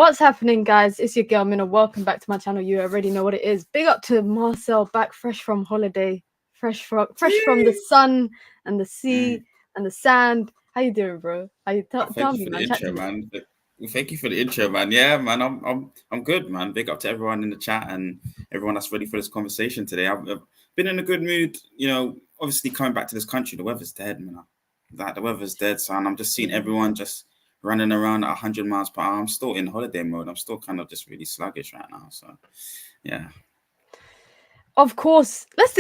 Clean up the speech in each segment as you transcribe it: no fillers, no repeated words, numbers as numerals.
What's happening, guys? It's your girl Mina. Welcome back to my channel. You already know what it is. Big up to Marcel, back fresh from holiday, fresh from the sun and the sea and the sand. How you doing, bro? Tell me, man. Chat to me. Man. Thank you for the intro, man. Yeah, man, I'm good, man. Big up to everyone in the chat and everyone that's ready for this conversation today. I've been in a good mood. Obviously coming back to this country, the weather's dead, man. The weather's dead, son. I'm just seeing everyone just running around at 100 miles per hour. I'm still in holiday mode. I'm still kind of just really sluggish right now. So, yeah. Of course, let's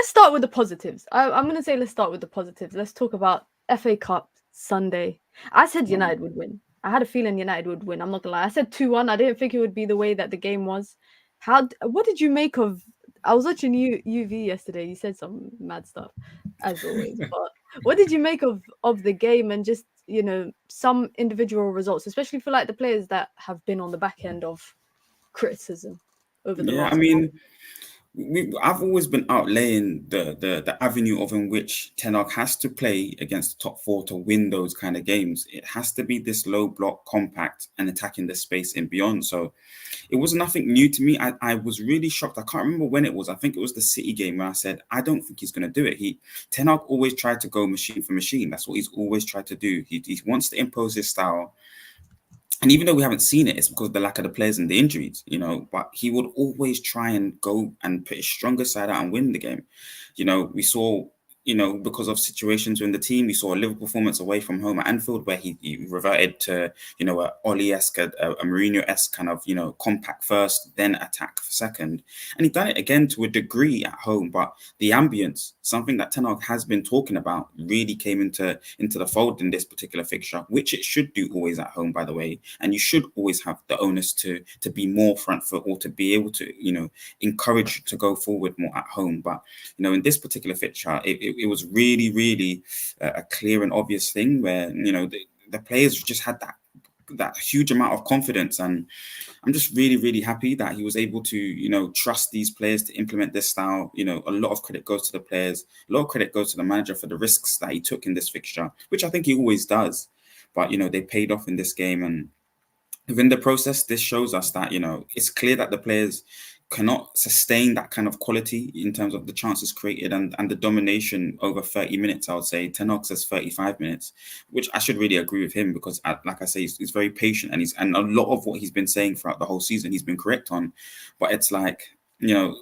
start with the positives. I'm gonna say let's start with the positives. Let's talk about FA Cup Sunday. I said United would win. I had a feeling United would win. I'm not gonna lie. I said 2-1. I didn't think it would be the way that the game was. What did you make of? I was watching UV yesterday. You said some mad stuff, as always. But what did you make of the game and just some individual results, especially for like the players that have been on the back end of criticism over the last? I've always been outlaying the avenue of in which Ten Hag has to play against the top four to win those kind of games. It has to be this low block, compact, and attacking the space and beyond. So it was nothing new to me. I was really shocked. I can't remember when it was. I think it was the City game where I said, I don't think he's going to do it. Ten Hag always tried to go machine for machine. That's what he's always tried to do. He wants to impose his style. And even though we haven't seen it, it's because of the lack of the players and the injuries, but he would always try and go and put his stronger side out and win the game. We saw, because of situations in the team, we saw a Liverpool performance away from home at Anfield where he reverted to, a Oli-esque, a Mourinho-esque kind of, compact first, then attack second. And he done it again to a degree at home, but the ambience, something that Ten Hag has been talking about, really came into the fold in this particular fixture, which it should do always at home, by the way. And you should always have the onus to be more front foot or to be able to, encourage you to go forward more at home. But, in this particular fixture, it was really, really a clear and obvious thing where, the players just had that huge amount of confidence. And I'm just really, really happy that he was able to, trust these players to implement this style. A lot of credit goes to the players. A lot of credit goes to the manager for the risks that he took in this fixture, which I think he always does. But, they paid off in this game. And within the process, this shows us that, it's clear that the players cannot sustain that kind of quality in terms of the chances created and the domination over 30 minutes. I would say Ten Hag says 35 minutes, which I should really agree with him because, like I say, he's very patient and a lot of what he's been saying throughout the whole season, he's been correct on. But it's like,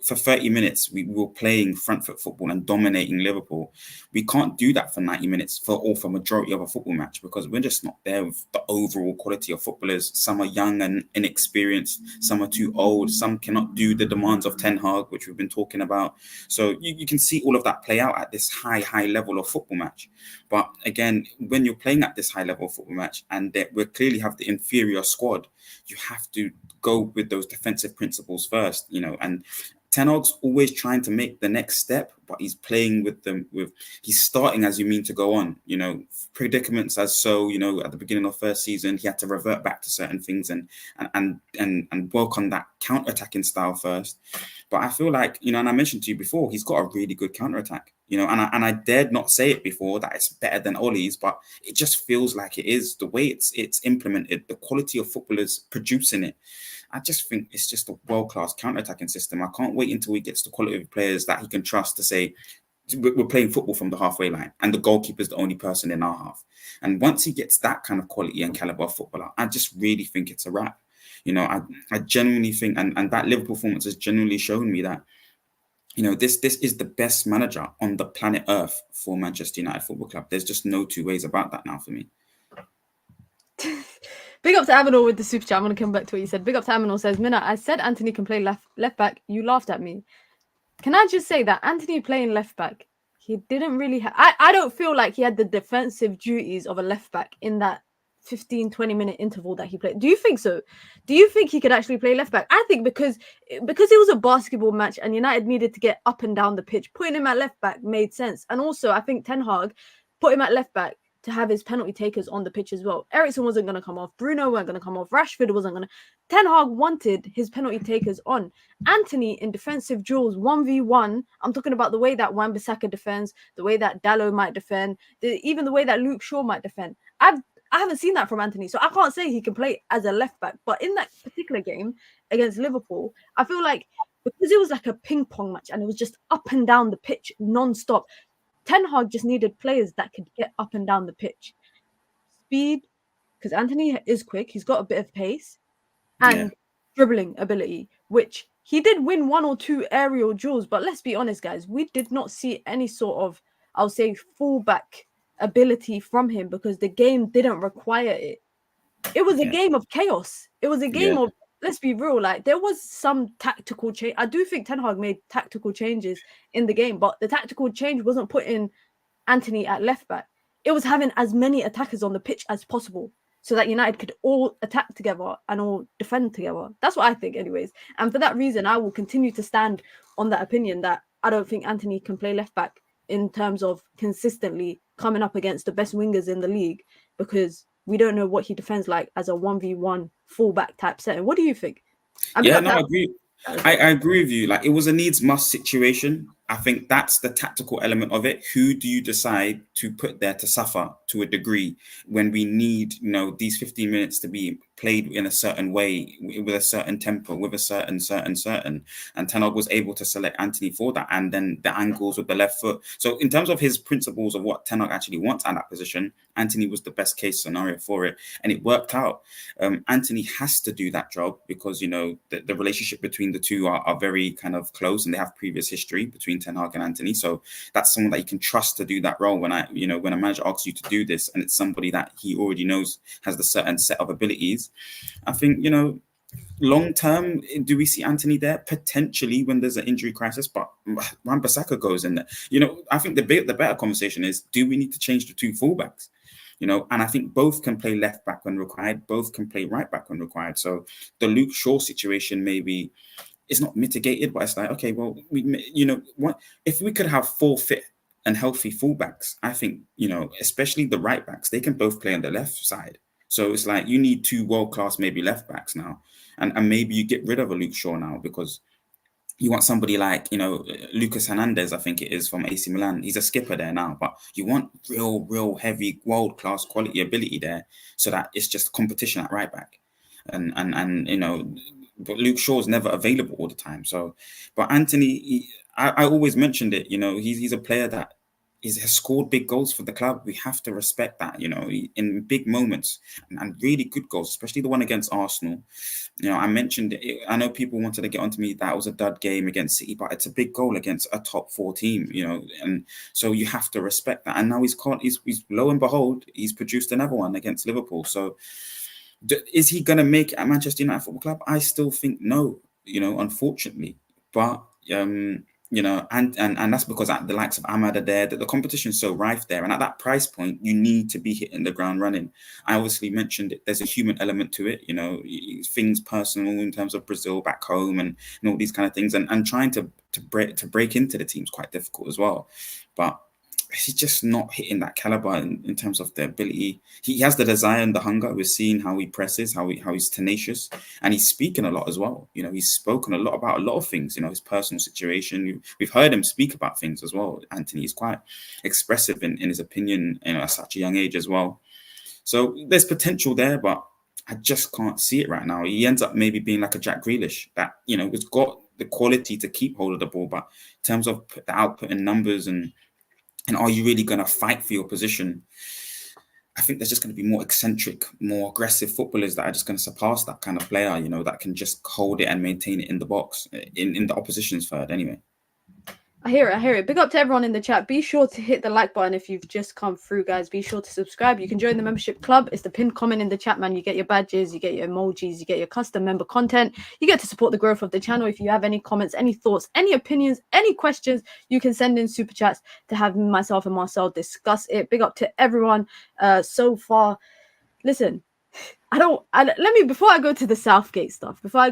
for 30 minutes, we were playing front foot football and dominating Liverpool. We can't do that for 90 minutes for majority of a football match because we're just not there with the overall quality of footballers. Some are young and inexperienced. Some are too old. Some cannot do the demands of Ten Hag, which we've been talking about. So you can see all of that play out at this high level of football match. But again, when you're playing at this high level of football match and that we clearly have the inferior squad, you have to go with those defensive principles first, and Ten Hag's always trying to make the next step, but he's playing with them. He's starting as you mean to go on. Predicaments as so. At the beginning of first season, he had to revert back to certain things and work on that counter-attacking style first. But I feel like and I mentioned to you before, he's got a really good counter-attack. And I dared not say it before that it's better than Ollie's, but it just feels like it is the way it's implemented, the quality of footballers producing it. I just think it's just a world-class counter-attacking system. I can't wait until he gets the quality of players that he can trust to say, we're playing football from the halfway line and the goalkeeper is the only person in our half. And once he gets that kind of quality and caliber of footballer, I just really think it's a wrap. I genuinely think, and that Liverpool performance has genuinely shown me that, this is the best manager on the planet Earth for Manchester United Football Club. There's just no two ways about that now for me. Big up to Aminor with the super chat. I'm going to come back to what you said. Big up to Aminor says, Mina, I said Antony can play left back. You laughed at me. Can I just say that Antony playing left back, he didn't really I don't feel like he had the defensive duties of a left back in that 15-20 minute interval that he played. Do you think so? Do you think he could actually play left back? I think because it was a basketball match and United needed to get up and down the pitch, putting him at left back made sense. And also I think Ten Hag put him at left back to have his penalty takers on the pitch as well. Eriksen wasn't going to come off. Bruno wasn't going to come off. Rashford wasn't going to. Ten Hag wanted his penalty takers on. Antony in defensive duels, 1v1. I'm talking about the way that Wan-Bissaka defends, the way that Dalot might defend, even the way that Luke Shaw might defend. I haven't seen that from Antony, so I can't say he can play as a left back. But in that particular game against Liverpool, I feel like because it was like a ping pong match and it was just up and down the pitch non-stop, Ten Hag just needed players that could get up and down the pitch. Speed, because Antony is quick, he's got a bit of pace, and dribbling ability, which he did win 1 or 2 aerial duels. But let's be honest, guys, we did not see any sort of, I'll say, fullback ability from him because the game didn't require it. It was a game of chaos. It was a game of, let's be real, like there was some tactical change. I do think Ten Hag made tactical changes in the game, but the tactical change wasn't putting Antony at left back. It was having as many attackers on the pitch as possible so that United could all attack together and all defend together. That's what I think anyways. And for that reason, I will continue to stand on that opinion that I don't think Antony can play left back in terms of consistently coming up against the best wingers in the league because we don't know what he defends like as a 1v1 fullback type setting. What do you think? I agree. I agree with you. Like, it was a needs must situation. I think that's the tactical element of it. Who do you decide to put there to suffer to a degree when we need, these 15 minutes to be played in a certain way, with a certain tempo, with a certain. And Ten Hag was able to select Antony for that, and then the angles with the left foot. So in terms of his principles of what Ten Hag actually wants at that position, Antony was the best case scenario for it, and it worked out. Antony has to do that job because, the relationship between the two are very kind of close, and they have previous history between Ten Hag and Antony. So that's someone that you can trust to do that role. When a manager asks you to do this, and it's somebody that he already knows has the certain set of abilities, I think, long term, do we see Antony there? Potentially when there's an injury crisis, but Wan-Bissaka goes in there. I think the better conversation is, do we need to change the 2 fullbacks? And I think both can play left back when required, both can play right back when required. So the Luke Shaw situation maybe is not mitigated, but it's like, okay, well, what if we could have 4 fit and healthy fullbacks? I think, especially the right backs, they can both play on the left side. So it's like you need 2 world-class maybe left backs now. And maybe you get rid of a Luke Shaw now because you want somebody like, Lucas Hernandez, I think it is, from AC Milan. He's a skipper there now, but you want real heavy world-class quality ability there so that it's just competition at right back. And but Luke Shaw's never available all the time. So, but Antony, I always mentioned it, he's a player that has scored big goals for the club. We have to respect that, in big moments and really good goals, especially the one against Arsenal. I mentioned it. I know people wanted to get onto me that it was a dud game against City, but it's a big goal against a top 4 team, and so you have to respect that. And now he's lo and behold, he's produced another one against Liverpool. So is he going to make it at Manchester United Football Club? I still think no, unfortunately, but and that's because the likes of Ahmad are there, that the competition is so rife there. And at that price point, you need to be hitting the ground running. I obviously mentioned it. There's a human element to it, things personal in terms of Brazil back home and all these kind of things. And trying to break into the team is quite difficult as well. But he's just not hitting that caliber in terms of the ability. He has the desire and the hunger. We're seeing how he presses, how he's tenacious, and he's speaking a lot as well. He's spoken a lot about a lot of things. His personal situation. We've heard him speak about things as well. Antony is quite expressive in his opinion, at such a young age as well. So there's potential there, but I just can't see it right now. He ends up maybe being like a Jack Grealish that has got the quality to keep hold of the ball, but in terms of the output and numbers and are you really going to fight for your position? I think there's just going to be more eccentric, more aggressive footballers that are just going to surpass that kind of player, that can just hold it and maintain it in the box, in the opposition's third anyway. I hear it. Big up to everyone in the chat. Be sure to hit the like button if you've just come through, guys. Be sure to subscribe. You can join the membership club. It's the pinned comment in the chat, man. You get your badges, you get your emojis, you get your custom member content. You get to support the growth of the channel. If you have any comments, any thoughts, any opinions, any questions, you can send in super chats to have myself and Marcel discuss it. Big up to everyone so far. Listen, before I go to the Southgate stuff, because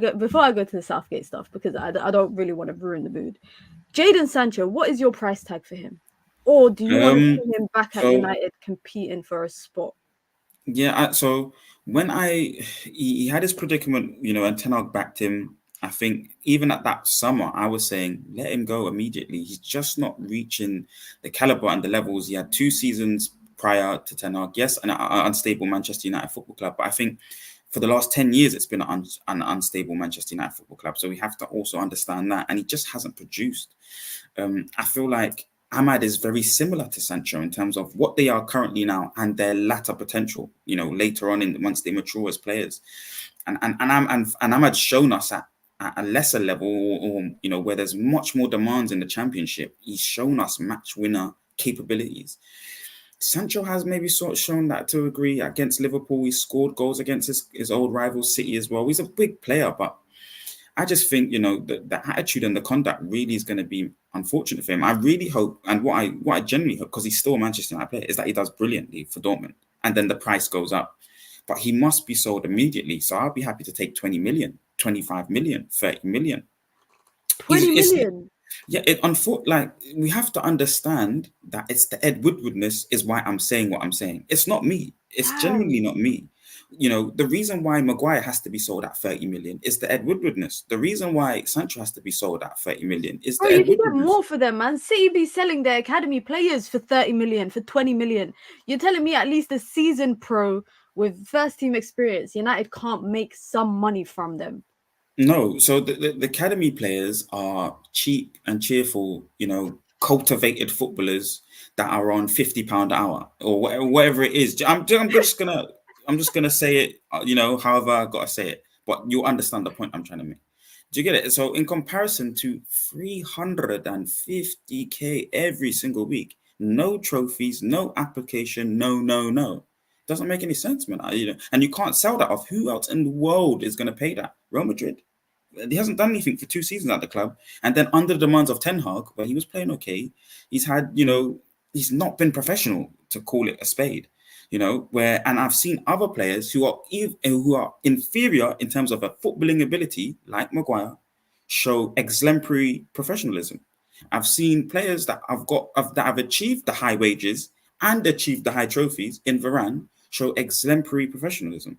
I don't really want to ruin the mood. Jadon Sancho, what is your price tag for him? Or do you want to see him back at United competing for a spot? Yeah, so when he had his predicament, and Ten Hag backed him, I think even at that summer, I was saying, let him go immediately. He's just not reaching the caliber and the levels. He had 2 seasons prior to Ten Hag. Yes, an unstable Manchester United Football Club, but I think for the last 10 years, it's been an unstable Manchester United Football Club. So we have to also understand that. And he just hasn't produced. I feel like Ahmad is very similar to Sancho in terms of what they are currently now and their latter potential, later on once they mature as players. And Ahmad's shown us at a lesser level or where there's much more demands in the Championship. He's shown us match winner capabilities. Sancho has maybe sort of shown that to a degree against Liverpool. He scored goals against his old rival City as well. He's a big player, but I just think, the attitude and the conduct really is going to be unfortunate for him. I really hope, and what I genuinely hope, because he's still a Manchester United player, is that he does brilliantly for Dortmund, and then the price goes up. But he must be sold immediately. So I'll be happy to take 20 million, 25 million, 30 million. 20 million? Yeah, we have to understand that it's the Ed Woodwardness is why I'm saying what I'm saying. It's not me. It's genuinely not me. The reason why Maguire has to be sold at 30 million is the Ed Woodwardness. The reason why Sancho has to be sold at 30 million is the Ed You Woodwardness. can get more for them, man. City be selling their academy players for 30 million, for 20 million. You're telling me at least a seasoned pro with first team experience, United can't make some money from them? No, so the academy players are cheap and cheerful, cultivated footballers that are on £50 an hour or whatever it is. I'm just gonna say it, however I gotta say it, but you'll understand the point I'm trying to make. Do you get it? So in comparison to 350k every single week, no trophies, no application, no. Doesn't make any sense, man. And you can't sell that off. Who else in the world is going to pay that? Real Madrid. He hasn't done anything for 2 seasons at the club. And then under the demands of Ten Hag, where he was playing okay, he's had, he's not been professional, to call it a spade. And I've seen other players who are inferior in terms of a footballing ability, like Maguire, show exemplary professionalism. I've seen players that have achieved the high wages and achieved the high trophies in Varane show exemplary professionalism.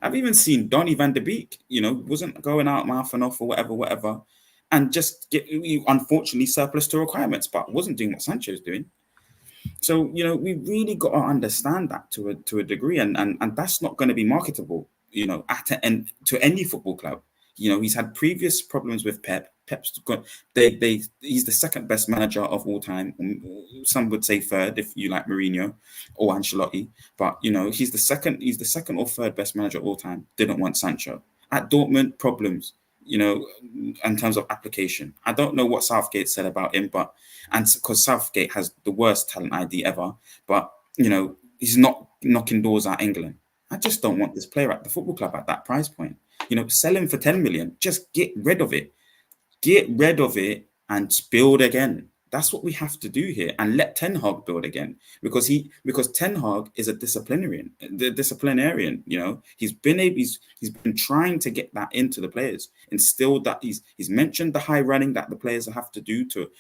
I've even seen Donny van de Beek, wasn't going out mouthing off or whatever, and just get, unfortunately, surplus to requirements, but wasn't doing what Sancho's doing. So, we really got to understand that to a degree, and that's not going to be marketable, to any football club. He's had previous problems with Pep. Pep's got he's the second best manager of all time. Some would say third if you like Mourinho or Ancelotti, but he's the second or third best manager of all time. Didn't want Sancho. At Dortmund, problems, in terms of application. I don't know what Southgate said about him, and because Southgate has the worst talent ID ever, but he's not knocking doors at England. I just don't want this player at the football club at that price point. Sell him for 10 million. Just get rid of it. Get rid of it and build again. That's what we have to do here, and let Ten Hag build again, because Ten Hag is a disciplinarian. He's been trying to get that into the players, instilled that he's mentioned the high running that the players have to do to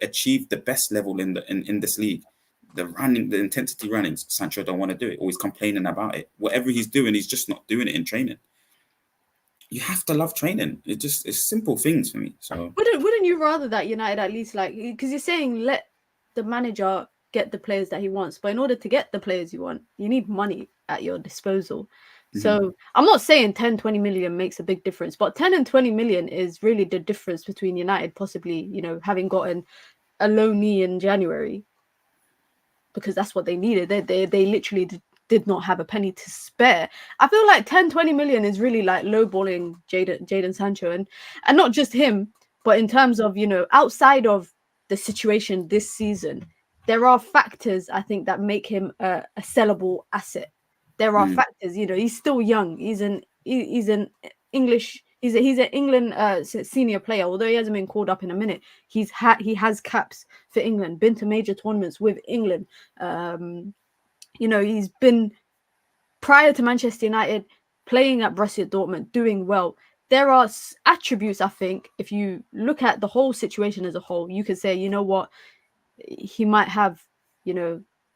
achieve the best level in this league. The intensity runnings, Sancho don't want to do it, or he's complaining about it. Whatever he's doing, he's just not doing it in training. You have to love training. It's simple things for me. So wouldn't you rather that United at least, because you're saying let the manager get the players that he wants, but in order to get the players you want, you need money at your disposal. Mm-hmm. So I'm not saying 10-20 million makes a big difference, but 10 and 20 million is really the difference between United possibly, having gotten a low knee in January, because that's what they needed. They literally did not have a penny to spare. I feel like 10-20 million is really like lowballing Jadon Sancho, and not just him, but in terms of outside of the situation this season, there are factors I think that make him a sellable asset. There are factors. He's still young. He's an English. He's an England senior player. Although he hasn't been called up in a minute, he has caps for England. Been to major tournaments with England. He's been, prior to Manchester United, playing at Borussia Dortmund, doing well. There are attributes, I think, if you look at the whole situation as a whole, you could say, he might have,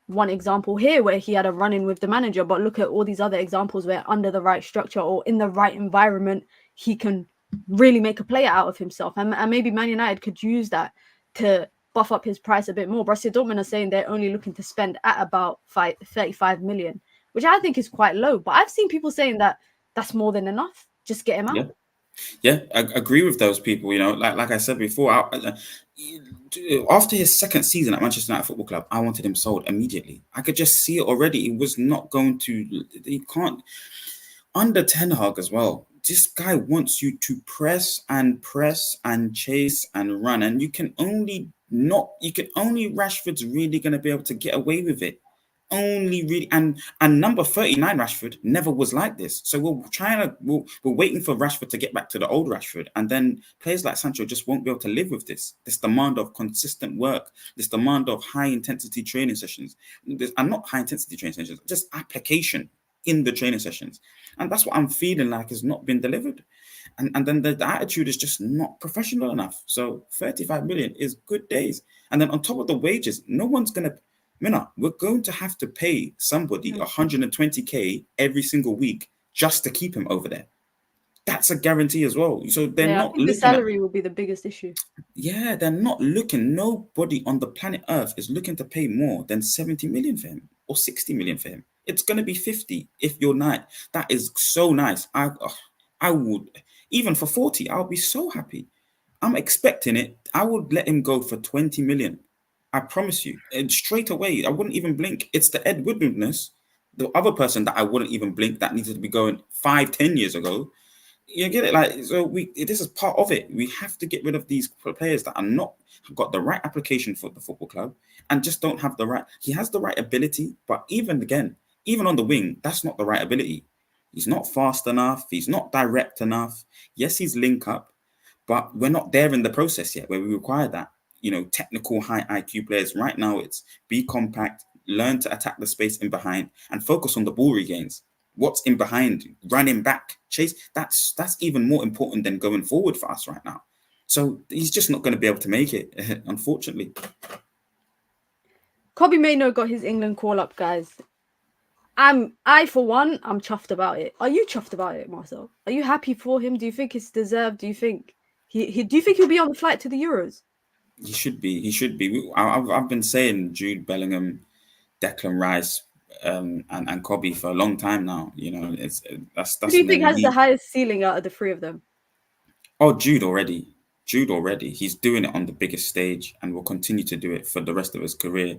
one example here where he had a run-in with the manager, but look at all these other examples where under the right structure or in the right environment, he can really make a player out of himself. And maybe Man United could use that to buff up his price a bit more. Borussia Dortmund are saying they're only looking to spend at about 35 million, which I think is quite low. But I've seen people saying that that's more than enough. Just get him out. Yeah, I agree with those people. You know, like I said before, after his second season at Manchester United Football Club, I wanted him sold immediately. I could just see it already. He was not going to. He can't. Under Ten Hag as well. This guy wants you to press and chase and run, and you can only Rashford's really going to be able to get away with it. Only really, and number 39 Rashford never was like this. So we're waiting for Rashford to get back to the old Rashford, and then players like Sancho just won't be able to live with this demand of consistent work, this demand of high intensity training sessions, and not high intensity training sessions, just application in the training sessions. And that's what I'm feeling like has not been delivered. And then the attitude is just not professional enough. So 35 million is good days. And then on top of the wages, no one's going to, we're going to have to pay somebody 120k every single week just to keep him over there. That's a guarantee as well. So they're not looking the salary will be the biggest issue. Yeah, they're not looking. Nobody on the planet Earth is looking to pay more than 70 million for him or 60 million for him. It's going to be 50 if you're not. That is so nice. I would, even for 40, I'll be so happy. I'm expecting it. I would let him go for 20 million. I promise you. And straight away, I wouldn't even blink. It's the Ed Woodwardness, the other person that I wouldn't even blink that needed to be going 5-10 years ago. You get it? Like, so this is part of it. We have to get rid of these players that are not got the right application for the football club and just don't have the right. He has the right ability, but even on the wing, that's not the right ability. He's not fast enough. He's not direct enough. Yes, he's link up, but we're not there in the process yet where we require that. Technical high IQ players. Right now, it's be compact, learn to attack the space in behind, and focus on the ball regains. What's in behind, running back, chase, that's even more important than going forward for us right now. So he's just not going to be able to make it, unfortunately. Kobbie Mainoo got his England call up, guys. I for one, I'm chuffed about it. Are you chuffed about it, Marcel? Are you happy for him? Do you think it's deserved? Do you think do you think he'll be on the flight to the Euros? He should be. I've been saying Jude Bellingham, Declan Rice, and Kobbie for a long time now. That's. Who do you think has the highest ceiling out of the three of them? Oh, Jude already. He's doing it on the biggest stage and will continue to do it for the rest of his career.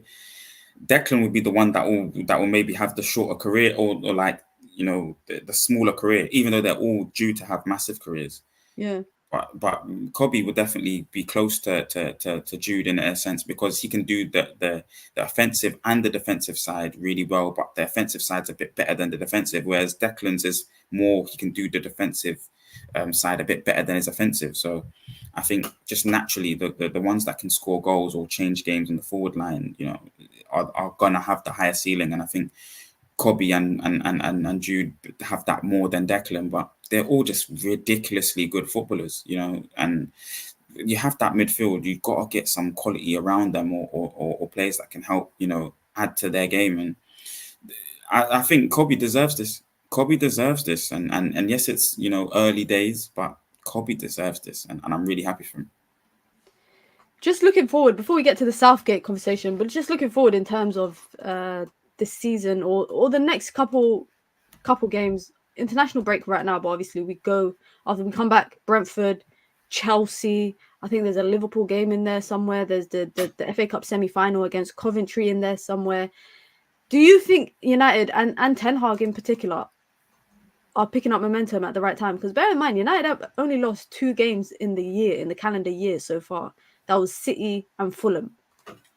Declan would be the one that will maybe have the shorter career or like the smaller career, even though they're all due to have massive careers. Yeah. But Kobbie would definitely be close to Jude in a sense because he can do the offensive and the defensive side really well. But the offensive side's a bit better than the defensive, whereas Declan's is more he can do the defensive side a bit better than his offensive. So I think just naturally the ones that can score goals or change games in the forward line, are gonna have the higher ceiling. And I think Kobbie and Jude have that more than Declan, but they're all just ridiculously good footballers, and you have that midfield. You've got to get some quality around them or players that can help, add to their game. And I think Kobbie deserves this. And yes, it's, early days, but Kobbie deserves this. And I'm really happy for him. Just looking forward, before we get to the Southgate conversation, but just looking forward in terms of this season or the next couple games. International break right now, but obviously we go after we come back. Brentford, Chelsea. I think there's a Liverpool game in there somewhere. There's the FA Cup semi-final against Coventry in there somewhere. Do you think United and Ten Hag in particular are picking up momentum at the right time? Because bear in mind, United have only lost 2 games in the calendar year so far. That was City and Fulham.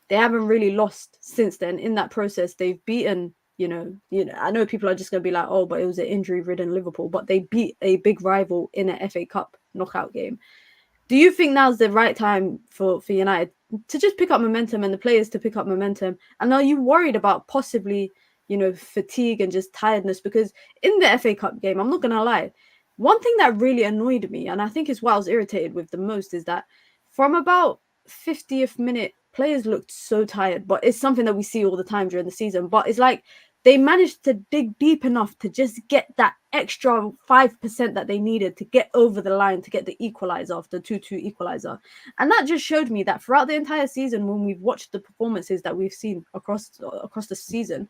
They haven't really lost since then. In that process, they've beaten. I know people are just going to be like, oh, but it was an injury-ridden Liverpool, but they beat a big rival in an FA Cup knockout game. Do you think now's the right time for United to just pick up momentum and the players to pick up momentum? And are you worried about possibly, fatigue and just tiredness? Because in the FA Cup game, I'm not going to lie, one thing that really annoyed me, and I think is what I was irritated with the most, is that from about 50th minute, players looked so tired, but it's something that we see all the time during the season. But it's like they managed to dig deep enough to just get that extra 5% that they needed to get over the line, to get the equalizer, after 2-2 equalizer. And that just showed me that throughout the entire season, when we've watched the performances that we've seen across the season,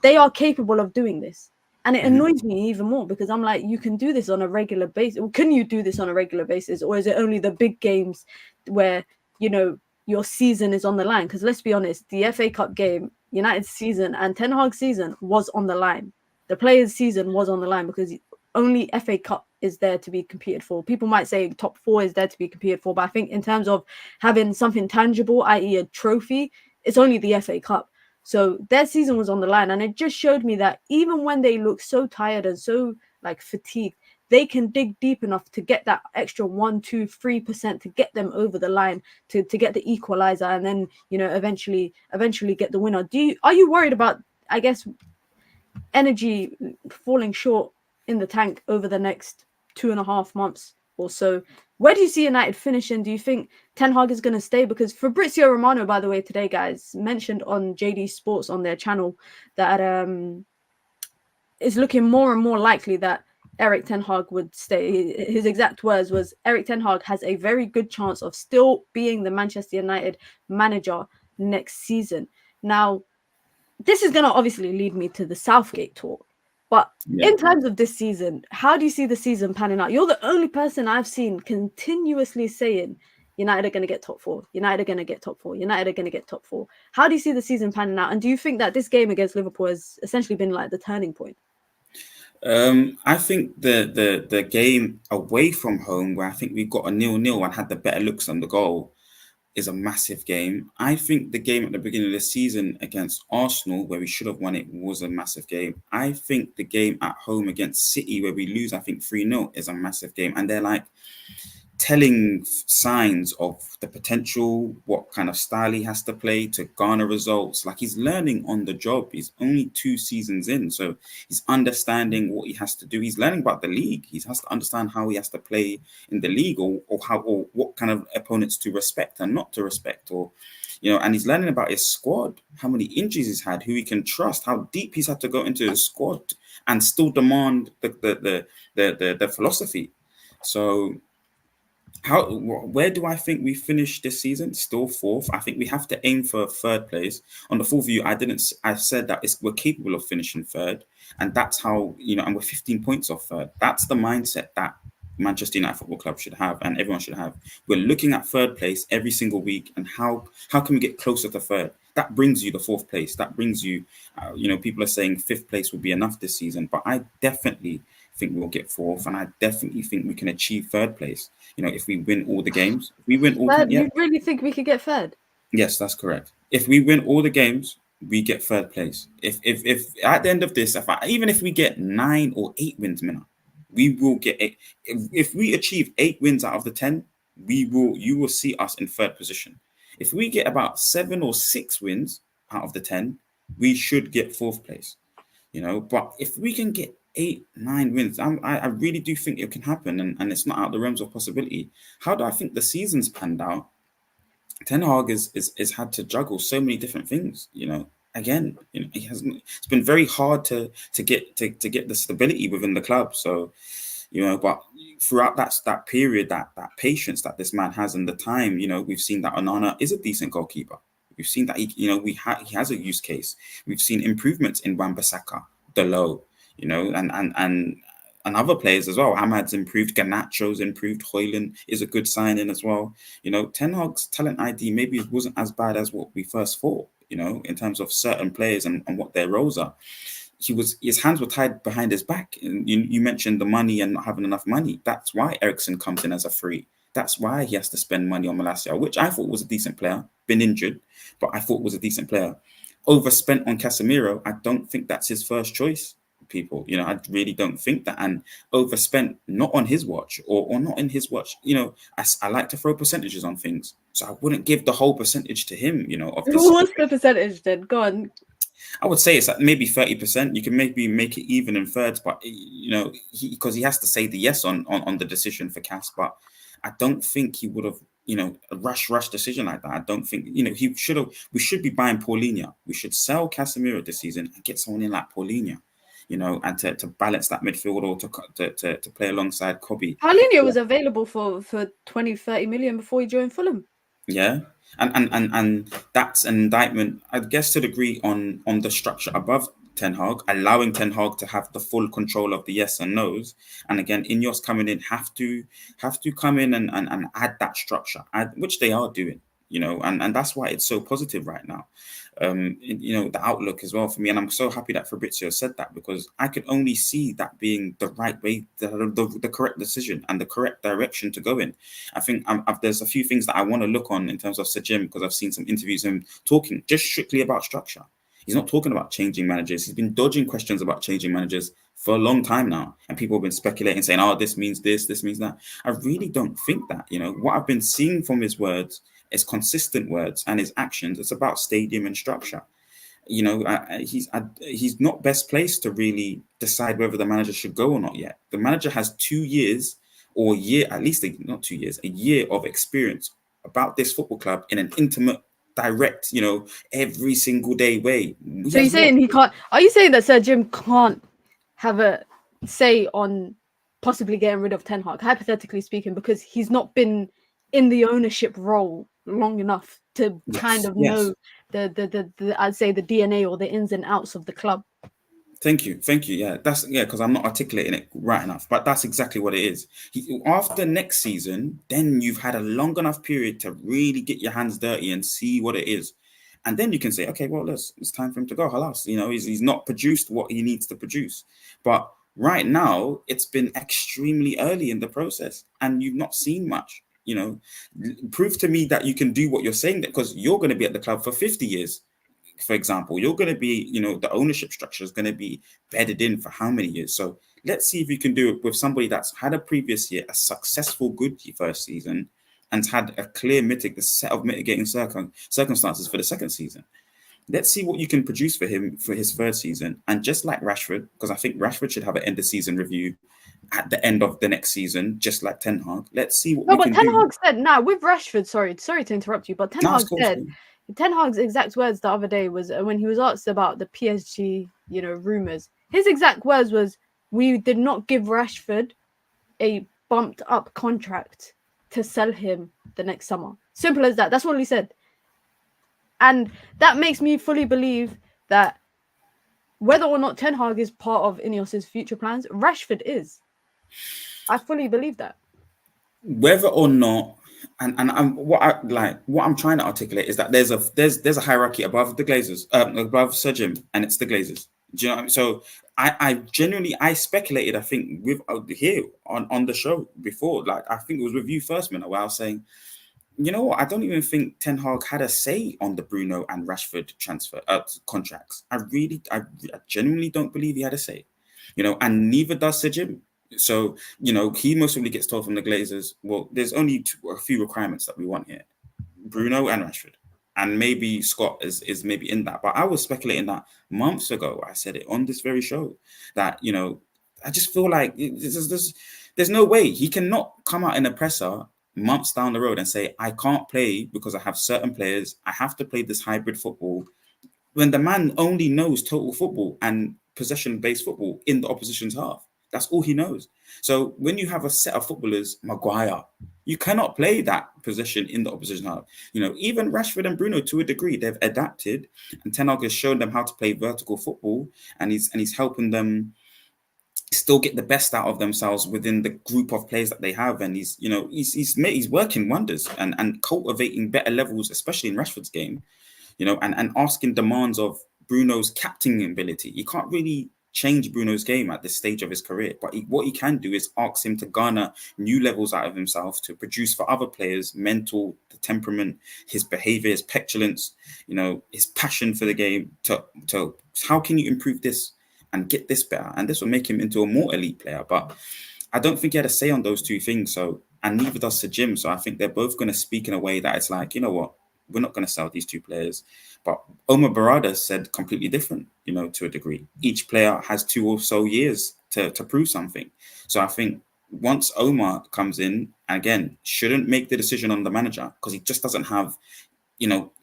they are capable of doing this. And it annoys me even more, because I'm like, you can do this on a regular basis. Can you do this on a regular basis? Or is it only the big games where, you know, your season is on the line? Because let's be honest, the FA Cup game, United's season and Ten Hag's season was on the line. The players' season was on the line, because only FA Cup is there to be competed for. People might say top 4 is there to be competed for, but I think in terms of having something tangible, i.e. a trophy, it's only the FA Cup. So their season was on the line, and it just showed me that even when they look so tired and so like fatigued, they can dig deep enough to get that extra 1, 2, 3% to get them over the line, to get the equalizer, and then, you know, eventually get the winner. Are you worried about, I guess, energy falling short in the tank over the next 2.5 months or so? Where do you see United finishing? Do you think Ten Hag is going to stay? Because Fabrizio Romano, by the way, today, guys, mentioned on JD Sports on their channel that it's looking more and more likely that Erik Ten Hag would stay. His exact words was, Erik Ten Hag has a very good chance of still being the Manchester United manager next season. Now, this is going to obviously lead me to the Southgate talk. But in terms of this season, how do you see the season panning out? You're the only person I've seen continuously saying United are going to get top 4. United are going to get top 4. United are going to get top 4. How do you see the season panning out? And do you think that this game against Liverpool has essentially been like the turning point? I think the game away from home, where I think we got a 0-0 and had the better looks on the goal, is a massive game. I think the game at the beginning of the season against Arsenal, where we should have won it, was a massive game. I think the game at home against City, where we lose, I think 3-0, is a massive game. And they're like telling signs of the potential, what kind of style he has to play to garner results. Like, he's learning on the job. He's only 2 seasons in, so he's understanding what he has to do. He's learning about the league. He has to understand how he has to play in the league, or what kind of opponents to respect and not to respect, or, you know, and he's learning about his squad, how many injuries he's had, who he can trust, how deep he's had to go into his squad and still demand the philosophy. So where do I think we finish this season? Still 4th. I think we have to aim for 3rd place. On the full view, I said that we're capable of finishing 3rd, and that's how, you know, and we're 15 points off 3rd. That's the mindset that Manchester United Football Club should have, and everyone should have. We're looking at 3rd place every single week, and how can we get closer to 3rd? That brings you the 4th place. That brings you, you know, people are saying 5th place will be enough this season, but I definitely think we'll get 4th, and I definitely think we can achieve 3rd place. You know, if we win all the games, if we win all. You really think we could get 3rd? Yes, that's correct. If we win all the games, we get 3rd place. If at the end of this, even if we get 9 or 8 wins, Mina, we will get 8. If we achieve 8 wins out of the 10, you will see us in 3rd position. If we get about 7 or 6 wins out of the 10, we should get 4th place. You know, but if we can get 8, 9 wins, I really do think it can happen, and it's not out of the realms of possibility. How do I think the season's panned out? Ten Hag is had to juggle so many different things. You know, again, you know, it's been very hard to get the stability within the club. So, you know, but throughout that period, that patience that this man has, and the time, you know, we've seen that Onana is a decent goalkeeper. We've seen that he has a use case. We've seen improvements in Wan-Bissaka, Delo, you know, and other players as well. Ahmad's improved, Garnacho's improved, Højlund is a good signing as well. You know, Ten Hag's talent ID maybe wasn't as bad as what we first thought, you know, in terms of certain players and what their roles are. His hands were tied behind his back. And you mentioned the money and not having enough money. That's why Eriksen comes in as a free. That's why he has to spend money on Malacia, which I thought was a decent player, been injured, but I thought was a decent player. Overspent on Casemiro. I don't think that's his first choice, people. You know, I really don't think that. And overspent not on his watch or not in his watch. You know, I like to throw percentages on things. So I wouldn't give the whole percentage to him, you know. What's the percentage then? Go on. I would say it's like maybe 30%. You can maybe make it even in thirds, but, you know, because he has to say the yes on the decision for Cas, but I don't think he would have, a rush decision like that. I don't think, we should be buying Paulinho. We should sell Casemiro this season and get someone in like Paulinho, and to balance that midfield, or to play alongside Kobe. Paulinho was available for 20, 30 million before he joined Fulham. Yeah. And that's an indictment, I guess, to a degree on the structure above Ten Hag, allowing Ten Hag to have the full control of the yes and no's. And again, INEOS coming in have to come in and add that structure, which they are doing, and that's why it's so positive right now. The outlook as well for me. And I'm so happy that Fabrizio said that, because I could only see that being the right way, the correct decision and the correct direction to go in. I think there's a few things that I want to look on in terms of Sir Jim, because I've seen some interviews of him talking just strictly about structure. He's not talking about changing managers. He's been dodging questions about changing managers for a long time now. And people have been speculating, saying, oh, this means this means that. I really don't think that. What I've been seeing from his words is consistent words, and his actions, it's about stadium and structure. He's not best placed to really decide whether the manager should go or not yet. The manager has 2 years or a year, at least not 2 years, a year of experience about this football club in an intimate, direct, every single day way. So you're saying he can't? Are you saying that Sir Jim can't have a say on possibly getting rid of Ten Hag, hypothetically speaking, because he's not been in the ownership role long enough to kind of know the I'd say the DNA or the ins and outs of the club? Thank you. Yeah, because I'm not articulating it right enough, but that's exactly what it is. After next season, then you've had a long enough period to really get your hands dirty and see what it is, and then you can say, okay, well, it's time for him to go. Halas, he's not produced what he needs to produce, but right now it's been extremely early in the process, and you've not seen much. Prove to me that you can do what you're saying, because you're going to be at the club for 50 years. For example, you're going to be, the ownership structure is going to be bedded in for how many years? So let's see if you can do it with somebody that's had a previous year, a successful, good first season, and had a clear set of mitigating circumstances for the second season. Let's see what you can produce for him for his third season. And just like Rashford, because I think Rashford should have an end of season review at the end of the next season, just like Ten Hag. Let's see what we can do. No, but Ten Hag said, with Rashford, sorry to interrupt you, but Ten Hag said, Ten Hag's exact words the other day was when he was asked about the PSG, rumours. His exact words was, we did not give Rashford a bumped up contract to sell him the next summer. Simple as that. That's what he said. And that makes me fully believe that whether or not Ten Hag is part of INEOS's future plans, Rashford is. I fully believe that. Whether or not, and what I'm trying to articulate is that there's a hierarchy above the Glazers, above Sir Jim, and it's the Glazers. Do you know what I mean? So I genuinely speculated, I think, with here on the show before, I think it was with you first, Mina, where I was saying, you know what? I don't even think Ten Hag had a say on the Bruno and Rashford transfer contracts. I genuinely don't believe he had a say, and neither does Sir Jim. So, he most probably gets told from the Glazers, well, there's only a few requirements that we want here. Bruno and Rashford. And maybe Scott is maybe in that. But I was speculating that months ago. I said it on this very show that, I just feel like there's no way he cannot come out in a presser months down the road and say, I can't play because I have certain players. I have to play this hybrid football. When the man only knows total football and possession-based football in the opposition's half. That's all he knows. So when you have a set of footballers, Maguire, you cannot play that position in the opposition half. Even Rashford and Bruno, to a degree, they've adapted, and Ten Hag has shown them how to play vertical football, and he's helping them still get the best out of themselves within the group of players that they have. And he's working wonders and cultivating better levels, especially in Rashford's game, and asking demands of Bruno's captaining ability. You can't really change Bruno's game at this stage of his career, but what he can do is ask him to garner new levels out of himself, to produce for other players, mental, the temperament, his behavior, his petulance, his passion for the game, to how can you improve this and get this better? And this will make him into a more elite player. But I don't think he had a say on those two things. So, and neither does Sir Jim. So I think they're both going to speak in a way that it's like, you know what, we're not going to sell these two players. But Omar Barada said completely different, to a degree. Each player has 2 or so years to prove something. So I think once Omar comes in, again, shouldn't make the decision on the manager because he just doesn't have,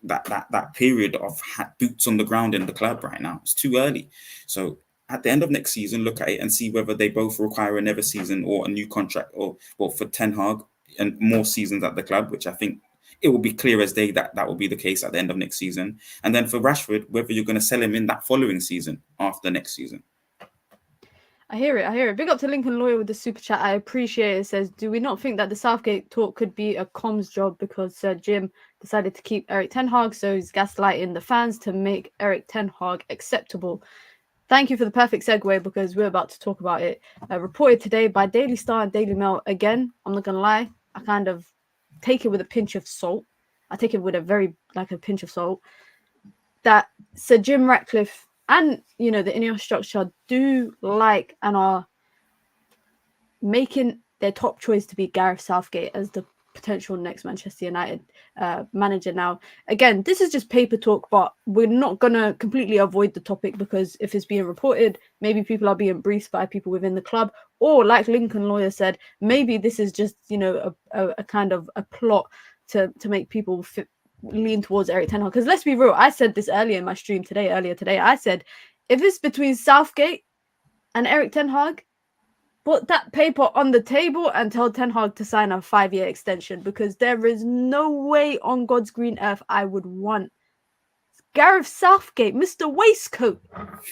that period of boots on the ground in the club right now. It's too early. So at the end of next season, look at it and see whether they both require another season or a new contract, or well, for Ten Hag and more seasons at the club, which I think it will be clear as day that will be the case at the end of next season. And then for Rashford, whether you're going to sell him in that following season after next season. I hear it. Big up to Lincoln Lawyer with the super chat. I appreciate it. It says, do we not think that the Southgate talk could be a comms job because Sir Jim decided to keep Eric Ten Hag, so he's gaslighting the fans to make Eric Ten Hag acceptable? Thank you for the perfect segue because we're about to talk about it. Reported today by Daily Star and Daily Mail. Again, I'm not going to lie, I kind of take it with a pinch of salt. I take it with a pinch of salt. That Sir Jim Ratcliffe and, the INEOS structure do like and are making their top choice to be Gareth Southgate as the potential next Manchester United manager. Now, again, this is just paper talk, but we're not going to completely avoid the topic because if it's being reported, maybe people are being briefed by people within the club, or like Lincoln Lawyer said, maybe this is just, a kind of a plot to make people lean towards Eric Ten Hag. Because let's be real, I said this earlier in my stream earlier today, I said, if it's between Southgate and Eric Ten Hag, put that paper on the table and tell Ten Hag to sign a 5-year extension, because there is no way on God's green earth I would want Gareth Southgate, Mr. Waistcoat,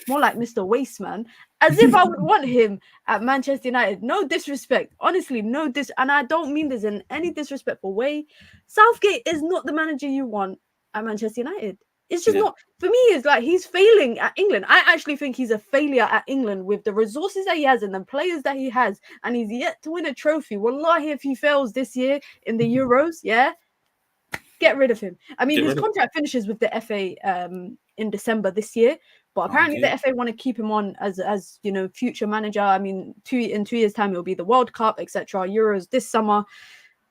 more like Mr. Wasteman, as if I would want him at Manchester United. No disrespect, honestly, and I don't mean this in any disrespectful way. Southgate is not the manager you want at Manchester United. It's just not, for me, it's like he's failing at England. I actually think he's a failure at England with the resources that he has and the players that he has, and he's yet to win a trophy. Wallahi, if he fails this year in the Euros, get rid of him. I mean, his contract finishes with the FA in December this year, but apparently the FA want to keep him on as future manager. I mean, in 2 years' time, it'll be the World Cup, etc., Euros this summer.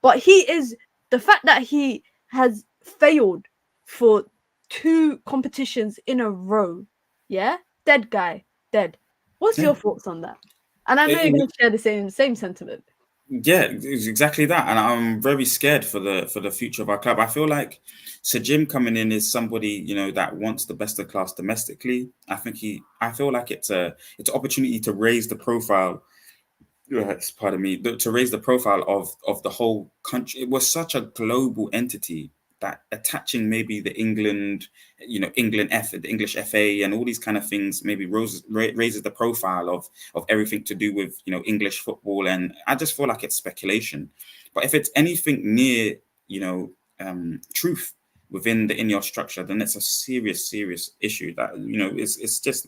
But the fact that he has failed for 2 competitions in a row, dead guy, dead. What's your thoughts on that? And I know you're going to share the same sentiment. Yeah, it's exactly that, and I'm very scared for the future of our club. I feel like Sir Jim coming in is somebody that wants the best of class domestically. I feel like it's an opportunity to raise the profile. Pardon me, to raise the profile of the whole country. It was such a global entity that attaching maybe the England, the English FA and all these kind of things maybe raises the profile of everything to do with, English football. And I just feel like it's speculation. But if it's anything near, truth within the INEOS structure, then it's a serious issue that, it's just,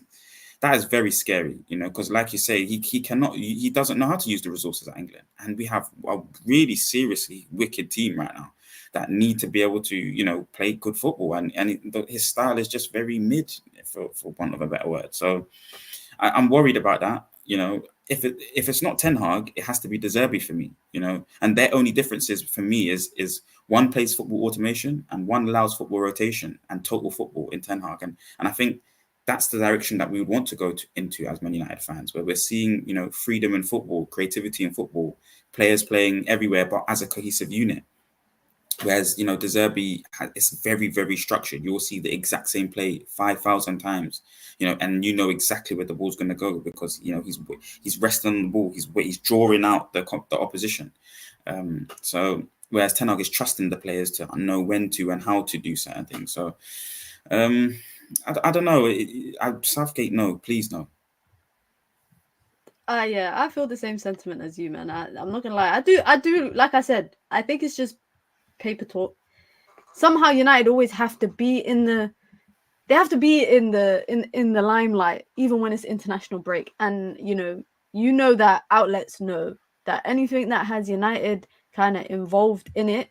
that is very scary, because like you say, he doesn't know how to use the resources at England. And we have a really seriously wicked team right now that need to be able to, play good football. And his style is just very mid, for want of a better word. So I'm worried about that. If it's not Ten Hag, it has to be De Zerbi for me, and their only differences for me is one plays football automation and one allows football rotation and total football in Ten Hag. And I think that's the direction that we would want to go into as Man United fans, where we're seeing, freedom in football, creativity in football, players playing everywhere, but as a cohesive unit. Whereas, De Zerbi is very, very structured. You'll see the exact same play 5,000 times, and exactly where the ball's going to go because, he's resting on the ball. He's drawing out the opposition. So whereas Ten Hag is trusting the players to know when to and how to do certain things. So I don't know. Southgate, no, please no. I feel the same sentiment as you, man. I'm not gonna lie. I do. Like I said, I think it's just paper talk. Somehow United always have to be in the limelight, even when it's international break. And that outlets know that anything that has United kind of involved in it,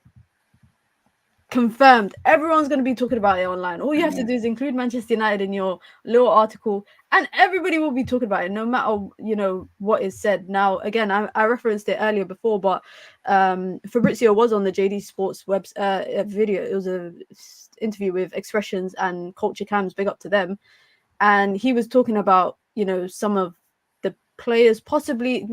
confirmed, everyone's going to be talking about it online. All you have to do is include Manchester United in your little article and everybody will be talking about it, no matter what is said. Now again, I referenced it earlier before, but Fabrizio was on the JD Sports web video. It was a interview with Expressions and Culture Cams, big up to them, and he was talking about some of players, possibly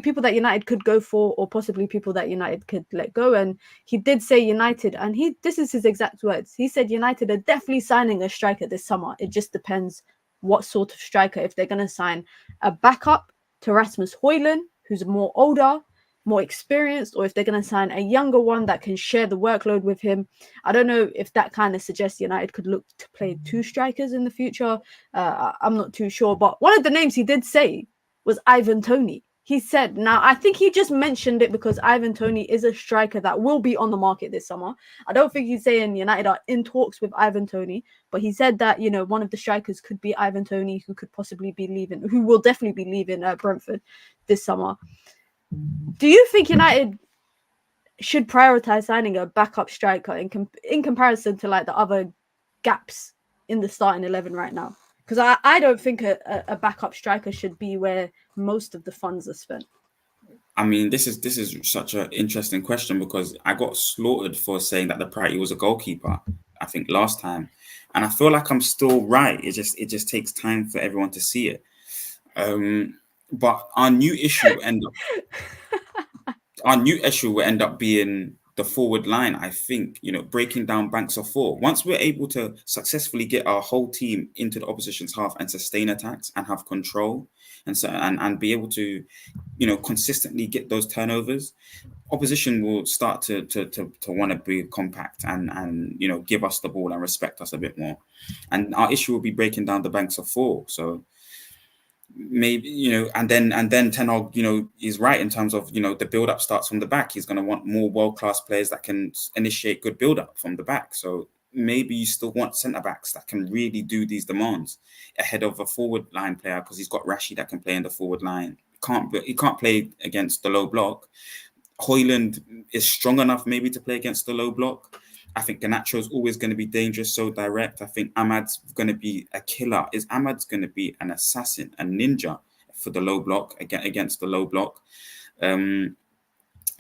people that United could go for, or possibly people that United could let go. And he did say United, and this is his exact words. He said United are definitely signing a striker this summer. It just depends what sort of striker. If they're going to sign a backup to Rasmus Højlund, who's more older, more experienced, or if they're going to sign a younger one that can share the workload with him. I don't know if that kind of suggests United could look to play two strikers in the future. I'm not too sure, but one of the names he did say was Ivan Toney. He said, now I think he just mentioned it because Ivan Toney is a striker that will be on the market this summer. I don't think he's saying United are in talks with Ivan Toney, but he said that, you know, one of the strikers could be Ivan Toney, who could possibly be leaving, who will definitely be leaving Brentford this summer. Do you think United should prioritize signing a backup striker in comparison to like the other gaps in the starting 11 right now? Because I don't think a backup striker should be where most of the funds are spent. I mean, this is such an interesting question, because I got slaughtered for saying that the priority was a goalkeeper, I think, last time, and I feel like I'm still right. It just takes time for everyone to see it. But our new issue will end up being the forward line. I think, you know, breaking down banks of four. Once we're able to successfully get our whole team into the opposition's half and sustain attacks and have control, and be able to, you know, consistently get those turnovers, opposition will start to want to be compact and you know, give us the ball and respect us a bit more. And our issue will be breaking down the banks of four. So maybe, you know, and then Ten Hag, you know, is right in terms of, you know, the build up starts from the back. He's going to want more world-class players that can initiate good build up from the back. So maybe you still want centre backs that can really do these demands ahead of a forward line player, because he's got Rashi that can play in the forward line. He can't play against the low block. Højlund is strong enough maybe to play against the low block. I think Garnacho is always going to be dangerous, so direct. I think Ahmad's going to be a killer. Ahmad's going to be an assassin, a ninja for the low block, against the low block.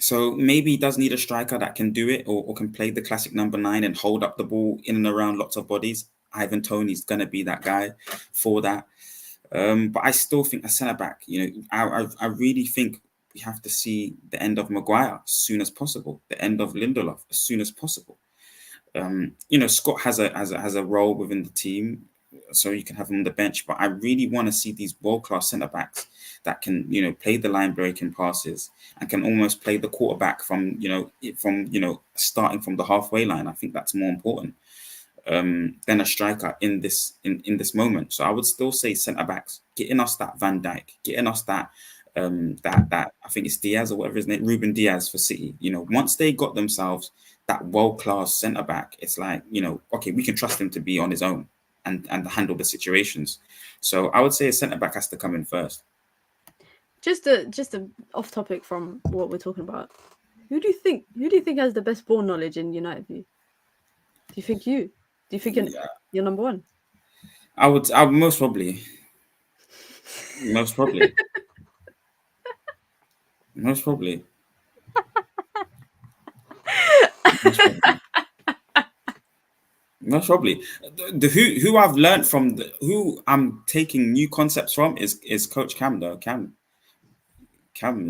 So maybe he does need a striker that can do it, or can play the classic number 9 and hold up the ball in and around lots of bodies. Ivan Toney's going to be that guy for that. But I still think a centre-back, you know, I really think we have to see the end of Maguire as soon as possible, the end of Lindelof as soon as possible. You know, Scott has a role within the team, so you can have him on the bench. But I really want to see these world-class centre-backs that can, you know, play the line-breaking passes and can almost play the quarterback from starting from the halfway line. I think that's more important than a striker in this moment. So I would still say centre-backs, getting us that Van Dijk, getting us that that I think it's Diaz or whatever his name, Ruben Diaz for City. You know, once they got themselves that world-class centre-back, it's like, you know, okay, we can trust him to be on his own and handle the situations. So I would say a centre-back has to come in first. Just a off topic from what we're talking about. Who do you think has the best ball knowledge in United view? Do you think you're number one? I would most probably. Most probably. Most probably. Most probably. Who I've learned from, who I'm taking new concepts from is Coach Cam though. Cam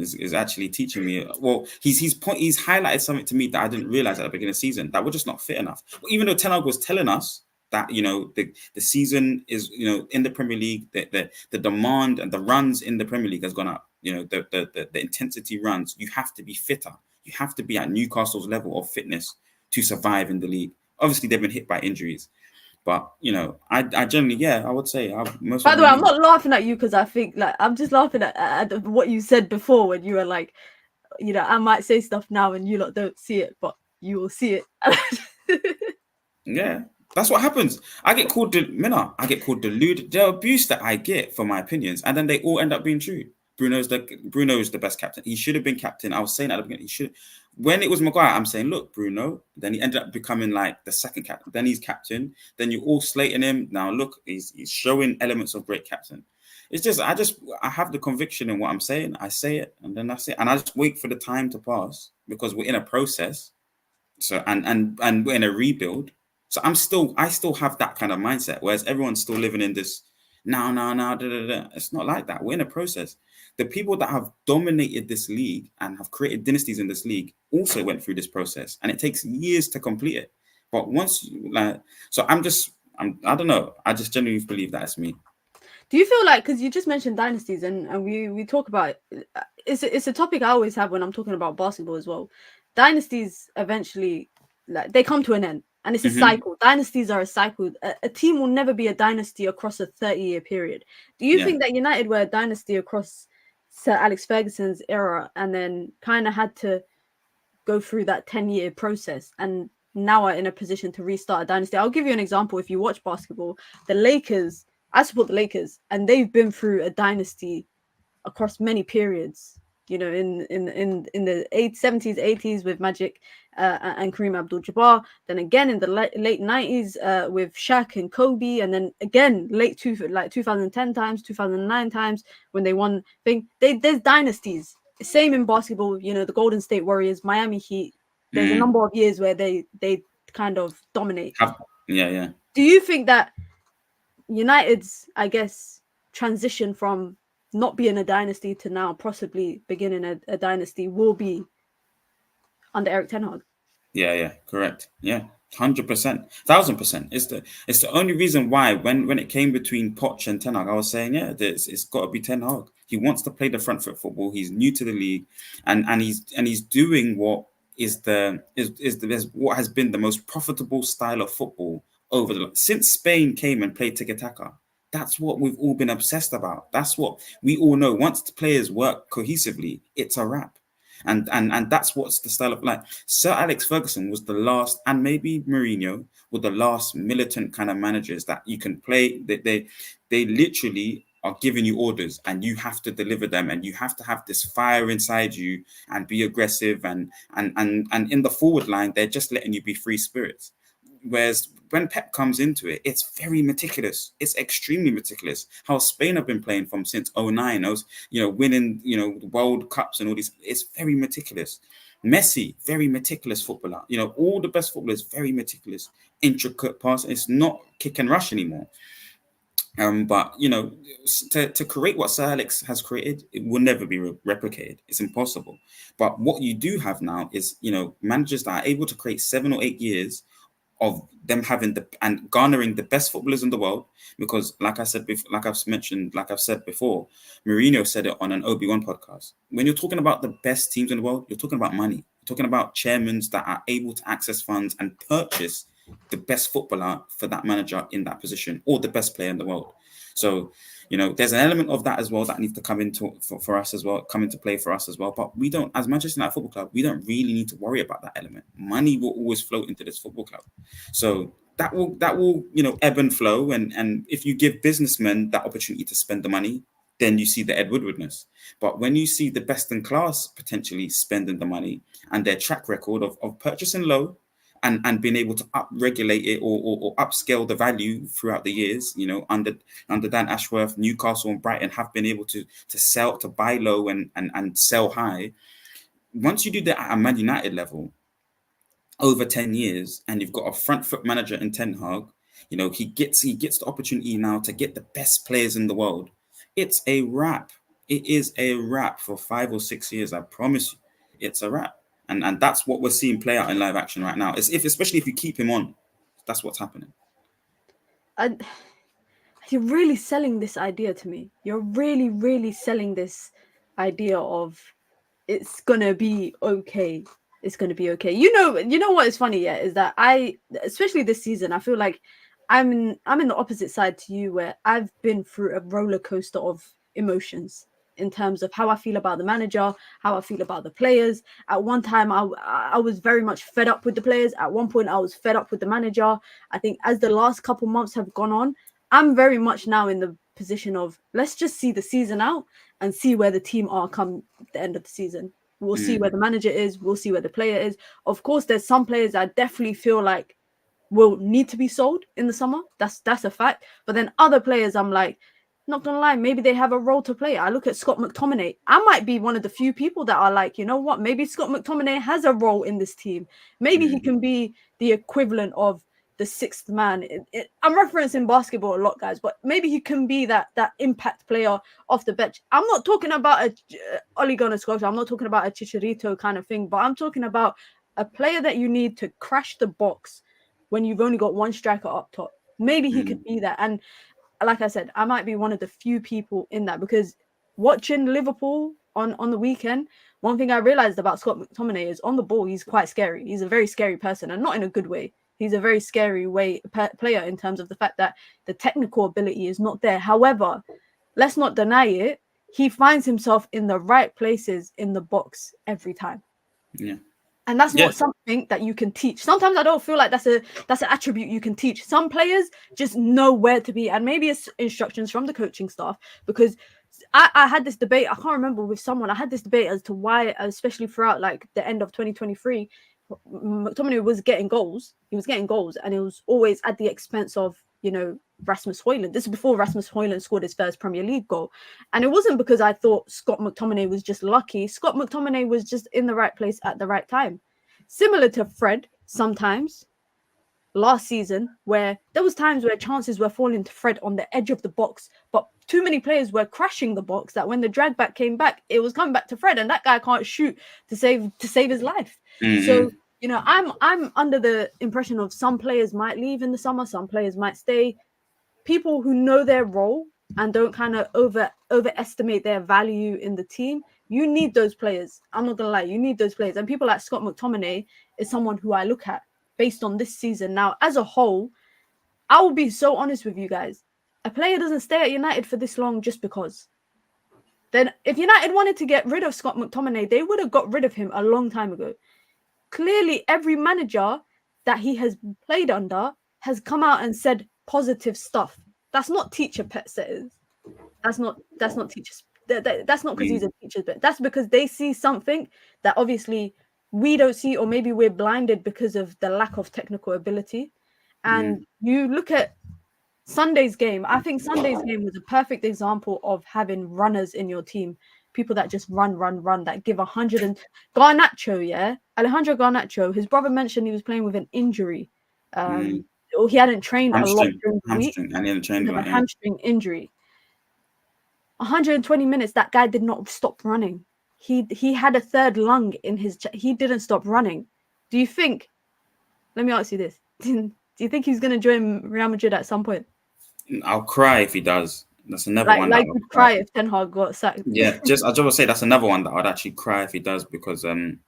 is actually teaching me. Well, he's highlighted something to me that I didn't realize at the beginning of the season, that we're just not fit enough. Even though Ten Hag was telling us that, you know, the season is, you know, in the Premier League, the demand and the runs in the Premier League has gone up. You know, the intensity runs. You have to be fitter. You have to be at Newcastle's level of fitness to survive in the league. Obviously, they've been hit by injuries. But, you know, I generally, I would say. By the way, I'm not laughing at you because I think, like, I'm just laughing at what you said before when you were like, you know, I might say stuff now and you lot don't see it, but you will see it. Yeah, that's what happens. I get called I get called deluded. The abuse that I get for my opinions, and then they all end up being true. Bruno's the best captain. He should have been captain. I was saying at the beginning, he should. When it was Maguire, I'm saying, look, Bruno. Then he ended up becoming like the second captain. Then he's captain. Then you're all slating him. Now look, he's showing elements of great captain. It's just I have the conviction in what I'm saying. I say it, and then that's it. And I just wait for the time to pass because we're in a process. So and we're in a rebuild. So I still have that kind of mindset, whereas everyone's still living in this now, It's not like that. We're in a process. The people that have dominated this league and have created dynasties in this league also went through this process, and it takes years to complete it. But once you so I don't know. I just genuinely believe that it's me. Do you feel like, because you just mentioned dynasties, and we talk about it's a topic I always have when I'm talking about basketball as well. Dynasties eventually, like, they come to an end, and it's a cycle. Dynasties are a cycle. A team will never be a dynasty across a 30-year period. Do you think that United were a dynasty across Sir Alex Ferguson's era, and then kind of had to go through that 10-year process, and now are in a position to restart a dynasty? I'll give you an example. If you watch basketball, the Lakers, I support the Lakers, and they've been through a dynasty across many periods. You know, in the 70s, 80s with Magic and Kareem Abdul-Jabbar. Then again in the late 90s with Shaq and Kobe, and then again late 2010 times, 2009 times when they won thing. There's dynasties. Same in basketball. You know, the Golden State Warriors, Miami Heat. There's a number of years where they kind of dominate. Yeah. Do you think that United's, I guess, transition from not being a dynasty to now possibly beginning a dynasty will be under Erik ten Hag? Yeah, correct. Yeah, 100%, 1,000%. It's the only reason why when it came between Poch and Ten Hag, I was saying, it's got to be Ten Hag. He wants to play the front foot football. He's new to the league, and he's doing what what has been the most profitable style of football since Spain came and played tiki taka. That's what we've all been obsessed about. That's what we all know. Once the players work cohesively, it's a wrap. And that's what's the style of, like, Sir Alex Ferguson was the last, and maybe Mourinho were the last militant kind of managers that you can play. They literally are giving you orders and you have to deliver them, and you have to have this fire inside you and be aggressive, and in the forward line they're just letting you be free spirits. Whereas when Pep comes into it, it's very meticulous. It's extremely meticulous. How Spain have been playing from since 2009, those, winning, World Cups and all these. It's very meticulous. Messi, very meticulous footballer. All the best footballers, very meticulous, intricate pass. It's not kick and rush anymore. But to create what Sir Alex has created, it will never be replicated. It's impossible. But what you do have now is, managers that are able to create 7 or 8 years of them having and garnering the best footballers in the world. Because like I've said before, Mourinho said it on an Obi-Wan podcast. When you're talking about the best teams in the world, you're talking about money. You're talking about chairmen that are able to access funds and purchase the best footballer for that manager in that position, or the best player in the world. So, there's an element of that as well that needs to come into for us as well, come into play for us as well. But we don't, as Manchester United Football Club, we don't really need to worry about that element. Money will always flow into this football club. So that will ebb and flow. And if you give businessmen that opportunity to spend the money, then you see the Ed Woodwardness. But when you see the best in class potentially spending the money and their track record of purchasing low, and being able to up-regulate it or upscale the value throughout the years, under Dan Ashworth, Newcastle and Brighton have been able to buy low and sell high. Once you do that at a Man United level, over 10 years, and you've got a front foot manager in Ten Hag, he gets the opportunity now to get the best players in the world. It's a wrap. It is a wrap for 5 or 6 years. I promise you, it's a wrap. And that's what we're seeing play out in live action right now. Especially if you keep him on, that's what's happening. You're really selling this idea to me. You're really, really selling this idea of it's gonna be okay. It's gonna be okay. You know what is funny, is that especially this season, I feel like I'm in the opposite side to you, where I've been through a roller coaster of emotions in terms of how I feel about the manager, how I feel about the players. At one time, I was very much fed up with the players. At one point, I was fed up with the manager. I think as the last couple months have gone on, I'm very much now in the position of, let's just see the season out and see where the team are come the end of the season. We'll see where the manager is. We'll see where the player is. Of course, there's some players I definitely feel like will need to be sold in the summer. That's a fact. But then other players, I'm like, not gonna lie, maybe they have a role to play. I look at Scott McTominay. I might be one of the few people that are like, you know what? Maybe Scott McTominay has a role in this team. Maybe he can be the equivalent of the sixth man. I'm referencing basketball a lot, guys, but maybe he can be that impact player off the bench. I'm not talking about a Ole Gunnar Solskjaer. I'm not talking about a Chicharito kind of thing, but I'm talking about a player that you need to crash the box when you've only got one striker up top. Maybe he could be that. And like I said, I might be one of the few people in that, because watching Liverpool on the weekend, one thing I realized about Scott McTominay is on the ball, he's quite scary. He's a very scary person, and not in a good way. He's a very scary player in terms of the fact that the technical ability is not there. However, let's not deny it. He finds himself in the right places in the box every time. Yeah. And that's not something that you can teach. Sometimes I don't feel like that's an attribute you can teach. Some players just know where to be, and maybe it's instructions from the coaching staff. Because I had this debate, I can't remember with someone, I had this debate as to why, especially throughout like the end of 2023, McTominay was getting goals. He was getting goals, and it was always at the expense of, you know, Rasmus Højlund. This is before Rasmus Højlund scored his first Premier League goal. And it wasn't because I thought Scott McTominay was just lucky. Scott McTominay was just in the right place at the right time. Similar to Fred sometimes last season, where there was times where chances were falling to Fred on the edge of the box, but too many players were crashing the box that when the drag back came back, it was coming back to Fred, and that guy can't shoot to save his life. So, you know, I'm under the impression of some players might leave in the summer, some players might stay. People who know their role and don't kind of overestimate their value in the team, you need those players. I'm not gonna lie, you need those players. And people like Scott McTominay is someone who I look at based on this season. Now, as a whole, I will be so honest with you guys. A player doesn't stay at United for this long just because. Then if United wanted to get rid of Scott McTominay, they would have got rid of him a long time ago. Clearly, every manager that he has played under has come out and said positive stuff. That's not teacher pet setters. That's not teachers. That's not because he's a teacher, but that's because they see something that obviously we don't see, or maybe we're blinded because of the lack of technical ability. And you look at Sunday's game. I think Sunday's game was a perfect example of having runners in your team. People that just run, that give 100. And Garnacho, Alejandro Garnacho, his brother mentioned he was playing with an injury. Or he hadn't trained a lot during the week. And he hadn't trained a hamstring injury. 120 minutes, that guy did not stop running. He had a third lung in his chest. He didn't stop running. Do you think, let me ask you this, do you think he's going to join Real Madrid at some point? I'll cry if he does. That's another one. Like you'd cry if Ten Hag got sacked. Yeah, I just want to say that's another one that I'd actually cry if he does, because and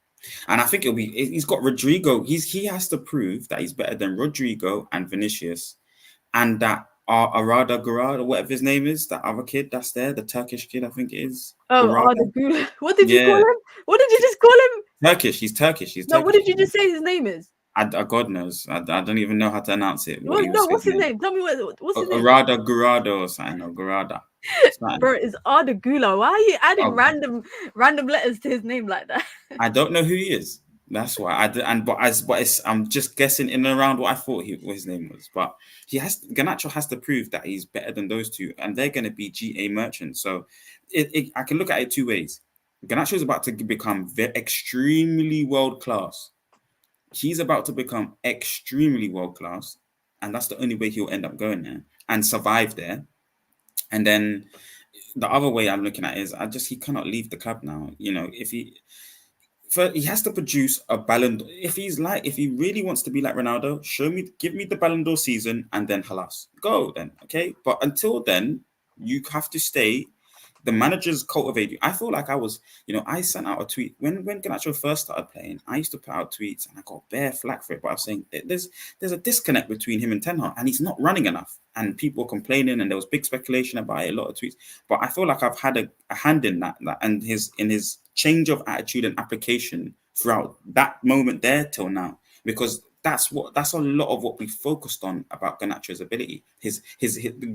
I think he's got Rodrigo. He has to prove that he's better than Rodrigo and Vinicius, and that Arada Gurad, or whatever his name is, that other kid that's there, the Turkish kid, I think it is. Arada Gurad. What did you call him? What did you just call him? Turkish. He's Turkish. No, what did you just say his name is? God knows. I don't even know how to announce it. What's his name? Tell me what's his name? Arada Gurado or something, or Gurada. Bro, it's Arda Gula. Why are you adding random letters to his name like that? I don't know who he is. That's why I'm just guessing in and around what I thought what his name was. But Garnacho has to prove that he's better than those two, and they're going to be GA merchants. So I can look at it two ways. Garnacho is about to become extremely world class. He's about to become extremely world class, and that's the only way he'll end up going there and survive there. And then the other way I'm looking at is he cannot leave the club now. You know, he has to produce a Ballon d'Or. If he really wants to be like Ronaldo, give me the Ballon d'Or season, and then halas, go then, okay? But until then, you have to stay. The managers cultivate you. I feel like I sent out a tweet when Garnacho first started playing. I used to put out tweets and I got bare flack for it. But I was saying there's a disconnect between him and Ten Hag, and he's not running enough. And people complaining, and there was big speculation about it, a lot of tweets. But I feel like I've had a hand in that and his change of attitude and application throughout that moment there till now, because that's a lot of what we focused on about Garnacho's ability. His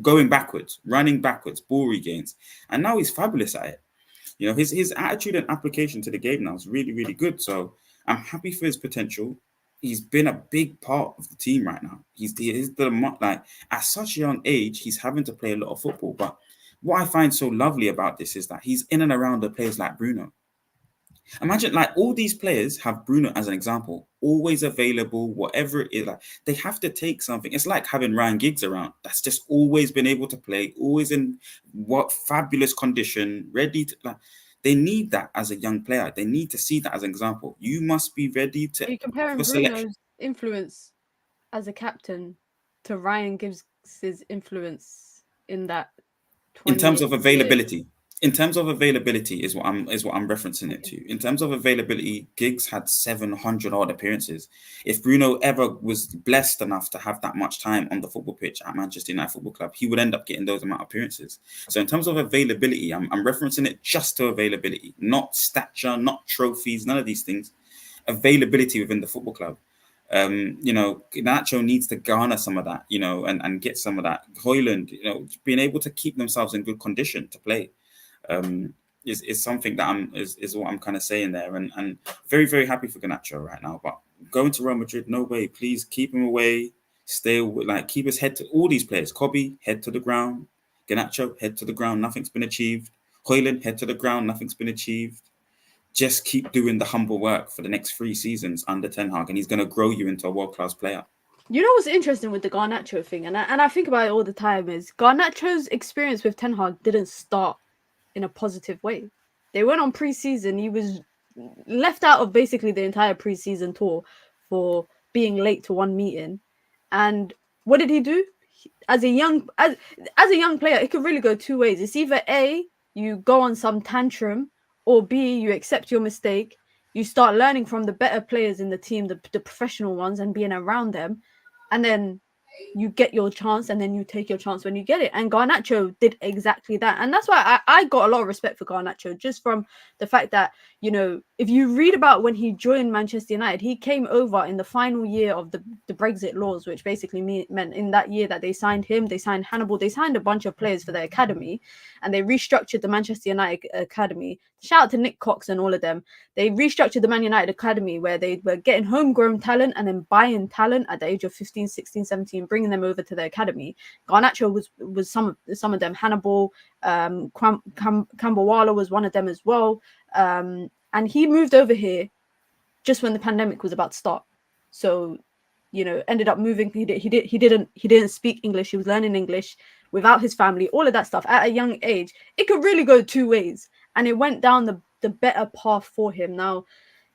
going backwards, running backwards, ball regains, and now he's fabulous at it. You know, his attitude and application to the game now is really, really good. So I'm happy for his potential. He's been a big part of the team right now. At such a young age, he's having to play a lot of football. But what I find so lovely about this is that he's in and around the players like Bruno. Imagine like all these players have Bruno as an example, always available, whatever it is. Like they have to take something. It's like having Ryan Giggs around. That's just always been able to play, always in what fabulous condition, ready to like. They need that as a young player. They need to see that as an example. You must be ready Are to you comparing for selection. Bruno's influence as a captain to Ryan Gibbs's influence in that In terms of 28 years? availability, is what I'm referencing it to. In terms of availability, Giggs had 700 odd appearances. If Bruno ever was blessed enough to have that much time on the football pitch at Manchester United Football Club, he would end up getting those amount of appearances. So in terms of availability, I'm referencing it just to availability, not stature, not trophies, none of these things. Availability within the football club. Nacho needs to garner some of that, and get some of that. Højlund, being able to keep themselves in good condition to play, is something that is what I'm kind of saying there, and very, very happy for Garnacho right now. But going to Real Madrid, no way. Please keep him away. Stay like keep his head to all these players. Kobe, head to the ground. Garnacho, head to the ground. Nothing's been achieved. Højlund, head to the ground. Nothing's been achieved. Just keep doing the humble work for the next 3 seasons under Ten Hag, and he's going to grow you into a world-class player. You know what's interesting with the Garnacho thing, and I think about it all the time, is Garnacho's experience with Ten Hag didn't start in a positive way. They went on pre-season. He was left out of basically the entire pre-season tour for being late to one meeting. And what did he do? As a young player, it could really go 2 ways. It's either A, you go on some tantrum, or B, you accept your mistake, you start learning from the better players in the team, the professional ones, and being around them, and then you get your chance, and then you take your chance when you get it. And Garnacho did exactly that. And that's why I got a lot of respect for Garnacho, just from the fact that, if you read about when he joined Manchester United, he came over in the final year of the Brexit laws, which basically meant in that year that they signed him, they signed Hannibal, they signed a bunch of players for their academy, and they restructured the Manchester United academy. Shout out to Nick Cox and all of them. They restructured the Man United academy where they were getting homegrown talent and then buying talent at the age of 15, 16, 17, bringing them over to the academy. Garnacho was some of them. Hannibal, Kambawala was one of them as well. And he moved over here just when the pandemic was about to start. So, ended up moving. He didn't speak English. He was learning English without his family, all of that stuff at a young age. It could really go 2 ways. And it went down the better path for him. Now,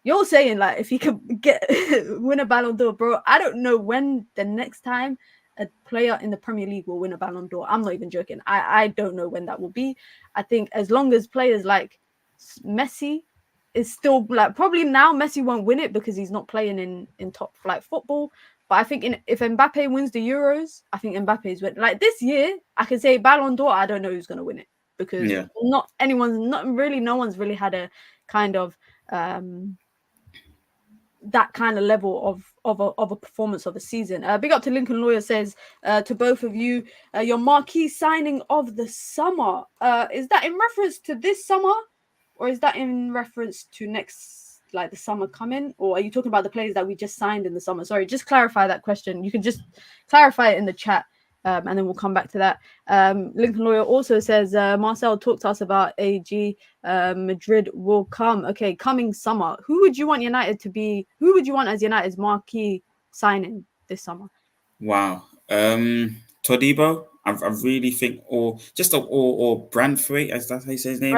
you're saying like if he could win a Ballon d'Or, bro, I don't know when the next time a player in the Premier League will win a Ballon d'Or. I'm not even joking. I don't know when that will be. I think as long as players like Messi is still like, probably now Messi won't win it because he's not playing in top flight football. But I think if Mbappe wins the Euros, I think Mbappe's win. Like this year, I can say Ballon d'Or. I don't know who's going to win it because no one's really had a kind of that kind of level of a performance of a season. Big up to Lincoln Lawyer says to both of you, your marquee signing of the summer. Is that in reference to this summer, or is that in reference to next, like the summer coming, or are you talking about the players that we just signed in the summer? Sorry, just clarify that question. You can just clarify it in the chat. And then we'll come back to that. Lincoln Lawyer also says, Marcel, talk to us about AG. Madrid will come. Okay, coming summer. Who would you want as United's marquee signing this summer? Wow. Todibo, I really think, or Branthwaite, as that's how you say his name.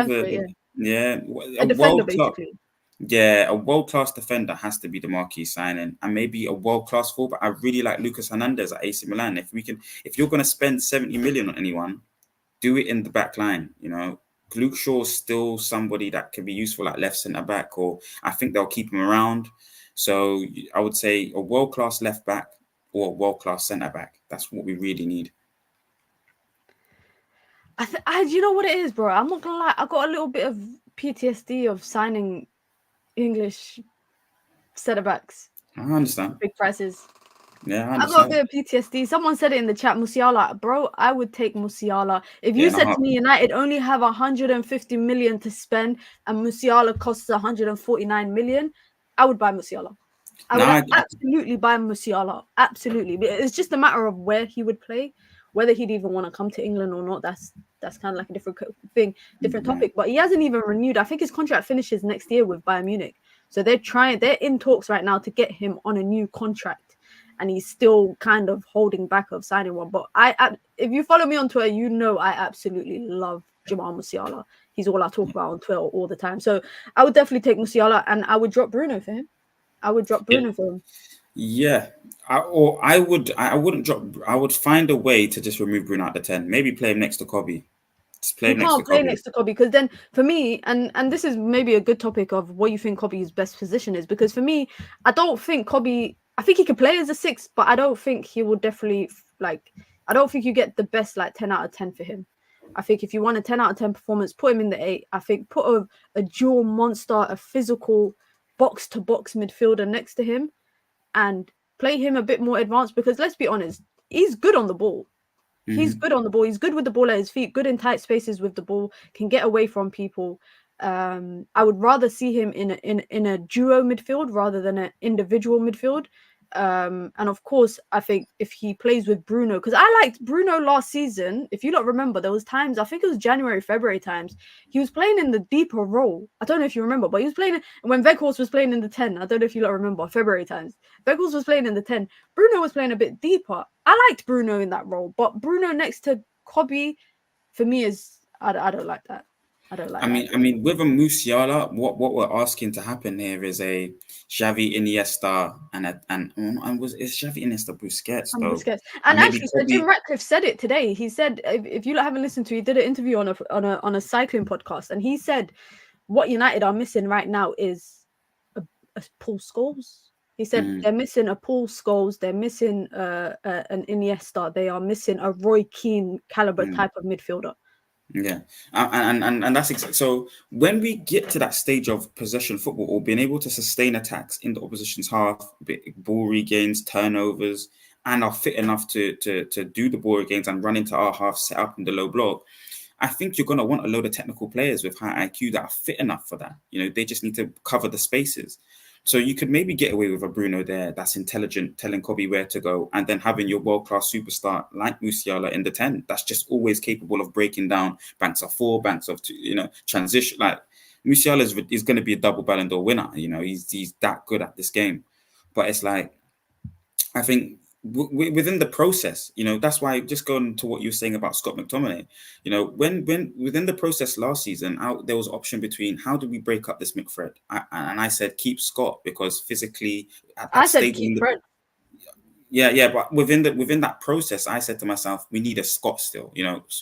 A defender, basically. Yeah, a world-class defender has to be the marquee signing, and maybe a world-class fullback. I really like Lucas Hernandez at AC Milan. If you're going to spend 70 million on anyone, do it in the back line. Luke Shaw's still somebody that can be useful at left centre back, or I think they'll keep him around. So I would say a world-class left back or a world-class centre back. That's what we really need. You know what it is, bro? I'm not gonna lie. I got a little bit of PTSD of signing English centre backs. I understand. Big prices. Yeah, I got a bit of PTSD. Someone said it in the chat, Musiala. Bro, I would take Musiala. If you said to me United only have 150 million to spend and Musiala costs 149 million, I would buy Musiala. I would absolutely buy Musiala. Absolutely. It's just a matter of where he would play. Whether he'd even want to come to England or not, that's kind of like a different thing, different topic. But he hasn't even renewed. I think his contract finishes next year with Bayern Munich. So they're in talks right now to get him on a new contract. And he's still kind of holding back of signing one. But I if you follow me on Twitter, you know I absolutely love Jamal Musiala. He's all I talk about on Twitter all the time. So I would definitely take Musiala, and I would drop Bruno for him. I would drop Bruno for him. Yeah, I wouldn't drop. I would find a way to just remove Bruno out the 10. Maybe play him next to Kobe. Just play him next to Can't play Kobe. next to Kobe, because then for me, and this is maybe a good topic of what you think Kobe's best position is, because for me, I don't think Kobe. I think he can play as a 6, but I don't think he will definitely I don't think you get the best 10 out of 10 for him. I think if you want a 10 out of 10 performance, put him in the 8. I think put a dual monster, a physical box to box midfielder next to him, and play him a bit more advanced, because let's be honest, he's good on the ball. He's good on the ball. He's good with the ball at his feet, good in tight spaces with the ball, can get away from people. I would rather see him in a duo midfield rather than an individual midfield. And of course, I think if he plays with Bruno, because I liked Bruno last season. If you don't remember, there was times, I think it was January, February times, he was playing in the deeper role. I don't know if you remember, but he was playing when Weghorst was playing in the 10. I don't know if you don't remember, February times. Weghorst was playing in the 10. Bruno was playing a bit deeper. I liked Bruno in that role, but Bruno next to Kobe, for me, is I don't like that. I don't like that. I mean, with a Musiala, what we're asking to happen here is a Xavi, Iniesta, and is Xavi, Iniesta, Busquets though? Busquets. And actually, so Jim Ratcliffe said it today. He said, if you haven't listened to, he did an interview on a cycling podcast, and he said what United are missing right now is a Paul Scholes. He said they're missing a Paul Scholes, they're missing an Iniesta, they are missing a Roy Keane caliber type of midfielder. Yeah, and that's exactly so. When we get to that stage of possession football, or being able to sustain attacks in the opposition's half, ball regains, turnovers, and are fit enough to do the ball regains and run into our half, set up in the low block, I think you're going to want a load of technical players with high IQ that are fit enough for that. You know, they just need to cover the spaces. So you could maybe get away with a Bruno there that's intelligent, telling Kobe where to go, and then having your world-class superstar like Musiala in the 10 that's just always capable of breaking down banks of 4, banks of 2, transition. Like Musiala is going to be a double Ballon d'Or winner. He's that good at this game. But it's like, I think within the process, that's why, just going to what you were saying about Scott McTominay, when within the process last season, there was an option between how do we break up this McFred, and I said keep Scott, because physically I said keep Fred. Yeah, but within that process, I said to myself, we need a Scott still.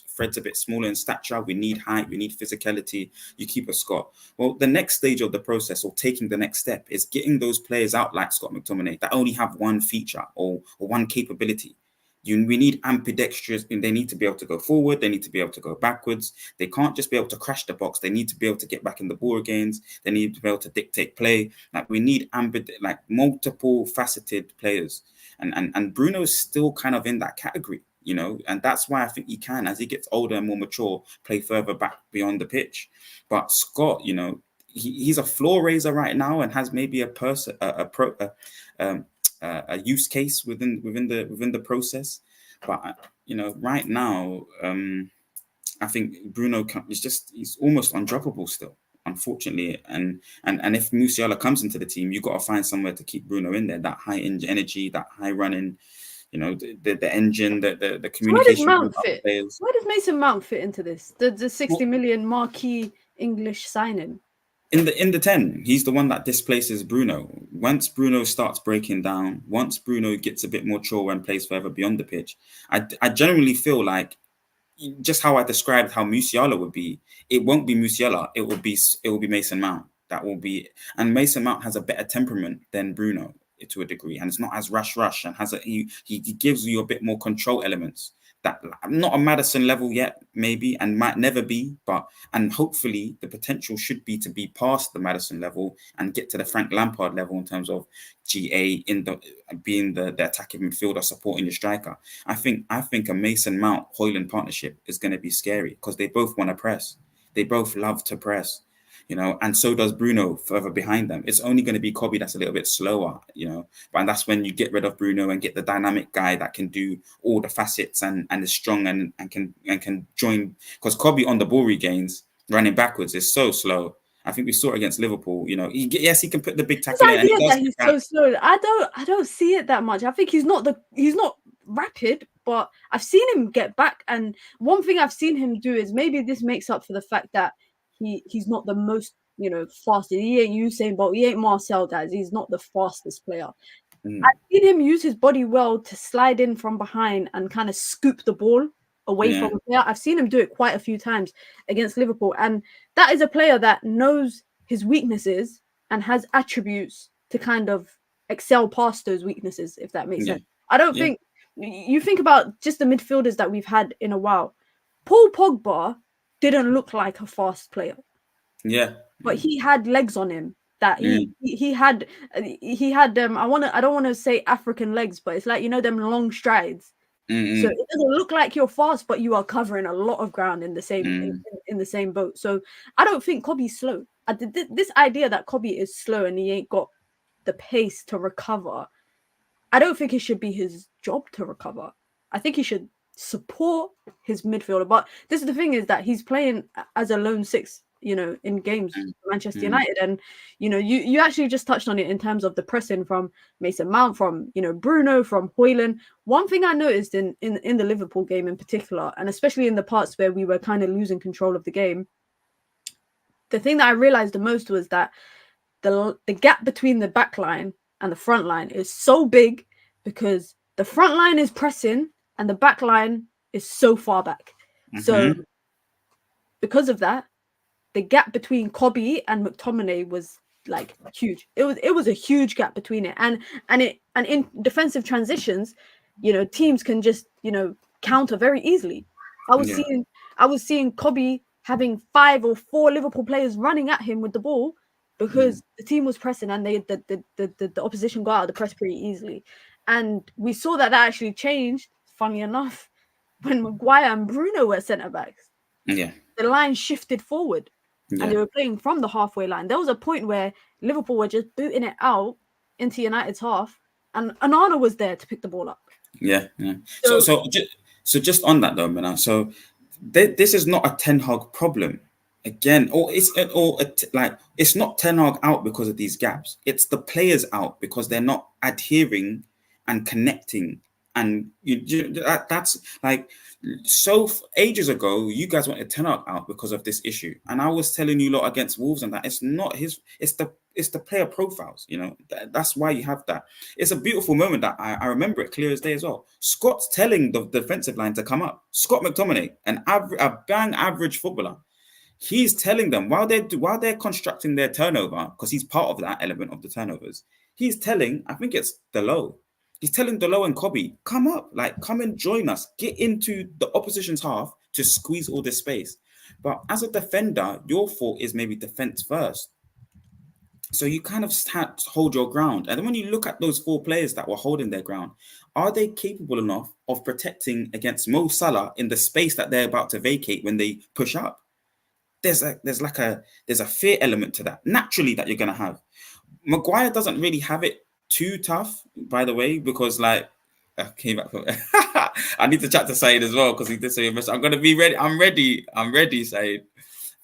Fred's a bit smaller in stature. We need height. We need physicality. You keep a Scott. Well, the next stage of the process, or taking the next step, is getting those players out like Scott McTominay that only have one feature or one capability. We need ambidextrous, and they need to be able to go forward. They need to be able to go backwards. They can't just be able to crash the box. They need to be able to get back in the ball again. They need to be able to dictate play. Like, we need multiple faceted players. And Bruno is still kind of in that category, and that's why I think he can, as he gets older and more mature, play further back beyond the pitch. But Scott, he's a floor raiser right now, and has maybe a use case within the process. But right now, I think Bruno he's almost undroppable still, unfortunately. And if Musiala comes into the team, you've got to find somewhere to keep Bruno in there. That high energy, that high running, the engine, the communication. Where does Mount fit? Where does Mason Mount fit into this? The 60 million marquee English signing. In the 10, he's the one that displaces Bruno. Once Bruno starts breaking down, once Bruno gets a bit more mature and plays further beyond the pitch, I generally feel like, just how I described how Musiala would be, it won't be Musiala. It will be Mason Mount. That will be, and Mason Mount has a better temperament than Bruno to a degree, and it's not as rush, and he gives you a bit more control elements. That not a Maddison level yet, maybe, and might never be, and hopefully the potential should be to be past the Maddison level and get to the Frank Lampard level in terms of GA being the attacking midfielder supporting the striker. I think a Mason Mount Højlund partnership is going to be scary, because they both want to press. They both love to press. and so does Bruno further behind them. It's only going to be Kobe that's a little bit slower, and that's when you get rid of Bruno and get the dynamic guy that can do all the facets and is strong and can join, because Kobe on the ball regains running backwards is so slow. I think we saw it against Liverpool. Yes, he can put the big tackle in. And he does he's so slow. I don't see it that much. I think he's not rapid, but I've seen him get back. And one thing I've seen him do is, maybe this makes up for the fact that he's not the most fastest. He ain't Usain Bolt. He ain't Marcel, guys. He's not the fastest player. I've seen him use his body well to slide in from behind and kind of scoop the ball away from a player. I've seen him do it quite a few times against Liverpool, and that is a player that knows his weaknesses and has attributes to kind of excel past those weaknesses, if that makes sense. I don't think you think about just the midfielders that we've had in a while. Paul Pogba didn't look like a fast player. But he had legs on him that he had I don't want to say African legs, but it's like, them long strides. So it doesn't look like you're fast, but you are covering a lot of ground in the same in the same boat. So I don't think Kobe's slow. This idea that Kobe is slow and he ain't got the pace to recover, I don't think it should be his job to recover. I think he should support his midfielder. But this is the thing, is that he's playing as a lone six, in games for Manchester United. And, you actually just touched on it in terms of the pressing from Mason Mount, from, Bruno, from Højlund. One thing I noticed in the Liverpool game in particular, and especially in the parts where we were kind of losing control of the game, the thing that I realized the most was that the gap between the back line and the front line is so big, because the front line is pressing and the back line is so far back. So because of that, the gap between Kobe and McTominay was like huge. It was a huge gap between it, and in defensive transitions, teams can just counter very easily. I was seeing Kobe having 5 or 4 Liverpool players running at him with the ball, because the team was pressing and the opposition got out of the press pretty easily. And we saw that actually changed, funny enough, when Maguire and Bruno were centre backs. The line shifted forward. And they were playing from the halfway line. There was a point where Liverpool were just booting it out into United's half, and Onana was there to pick the ball up. So just on that though, Mina. So this is not a Ten Hag problem, again, it's not Ten Hag out because of these gaps. It's the players out because they're not adhering and connecting. And that's like, so ages ago, you guys wanted Ten Hag out because of this issue, and I was telling you lot against Wolves and that it's not his. It's the player profiles. That's why you have that. It's a beautiful moment that I remember it clear as day as well. Scott's telling the defensive line to come up. Scott McTominay, a bang average footballer, he's telling them while they're constructing their turnover, because he's part of that element of the turnovers. He's telling, I think it's Delo. He's telling Delo and Kobe, come up, come and join us. Get into the opposition's half to squeeze all this space. But as a defender, your fault is maybe defense first. So you kind of have to hold your ground. And then when you look at those 4 players that were holding their ground, are they capable enough of protecting against Mo Salah in the space that they're about to vacate when they push up? There's a fear element to that, naturally, that you're going to have. Maguire doesn't really have it too tough, by the way, because I came back from I need to chat to Said as well, because he did say a message. I'm going to be ready. I'm ready, Said.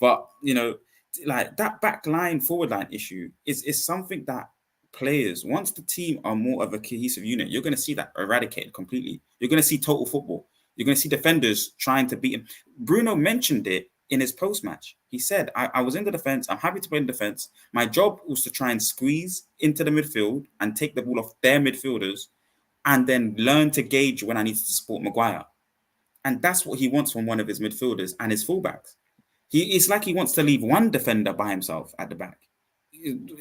But, that back line, forward line issue is something that players, once the team are more of a cohesive unit, you're going to see that eradicated completely. You're going to see total football. You're going to see defenders trying to beat him. Bruno mentioned it in his post-match. He said, I was in the defense. I'm happy to play in defense. My job was to try and squeeze into the midfield and take the ball off their midfielders, and then learn to gauge when I need to support Maguire. And that's what he wants from one of his midfielders and his fullbacks. It's like he wants to leave one defender by himself at the back.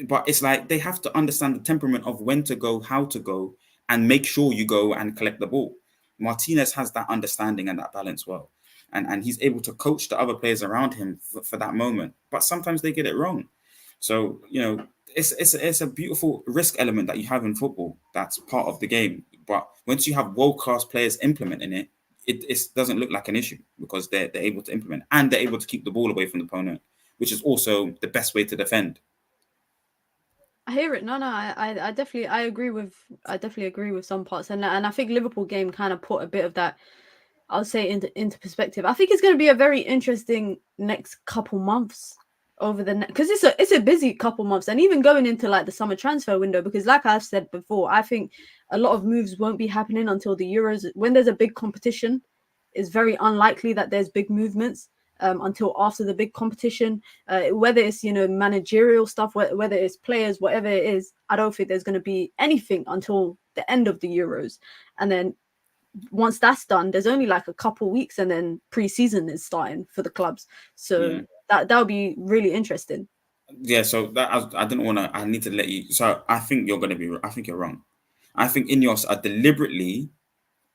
But it's like they have to understand the temperament of when to go, how to go, and make sure you go and collect the ball. Martinez has that understanding and that balance well. And he's able to coach the other players around him for that moment. But sometimes they get it wrong. So, it's a beautiful risk element that you have in football. That's part of the game. But once you have world-class players implementing it, it doesn't look like an issue, because they're able to implement, and they're able to keep the ball away from the opponent which is also the best way to defend. I hear it. No, I definitely agree with some parts, and I think Liverpool game kind of put a bit of that, I'll say, into perspective. I think it's going to be a very interesting next couple months because it's a busy couple months, and even going into like the summer transfer window, because like I've said before, I think a lot of moves won't be happening until the Euros. When there's a big competition, it's very unlikely that there's big movements until after the big competition, whether it's managerial stuff, whether it's players, whatever it is. I don't think there's going to be anything until the end of the Euros, and then once that's done, there's only like a couple weeks, and then pre-season is starting for the clubs. So that'll be really interesting. Yeah. So that I didn't want to. I need to let you. So I think you're going to be. I think you're wrong. I think INEOS are deliberately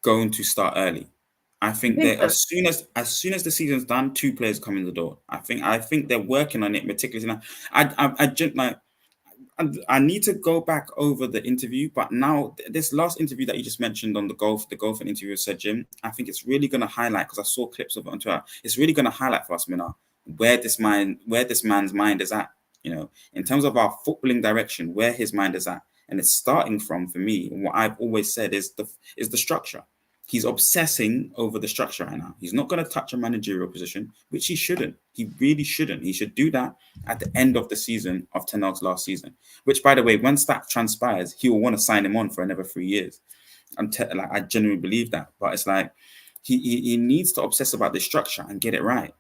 going to start early. I think that so? as soon as the season's done, 2 players come in the door. I think they're working on it meticulously. I need to go back over the interview, but now this last interview that you just mentioned on the golf interview said, Jim, I think it's really going to highlight, because I saw clips of it on Twitter. It's really going to highlight for us, Mina, where this man's mind is at. In terms of our footballing direction, where his mind is at, and it's starting from, for me, what I've always said is the structure. He's obsessing over the structure right now. He's not going to touch a managerial position, which he shouldn't. He really shouldn't. He should do that at the end of the season of Ten Hag's last season, which, by the way, once that transpires, he will want to sign him on for another 3 years. I genuinely believe that. But it's like he needs to obsess about the structure and get it right.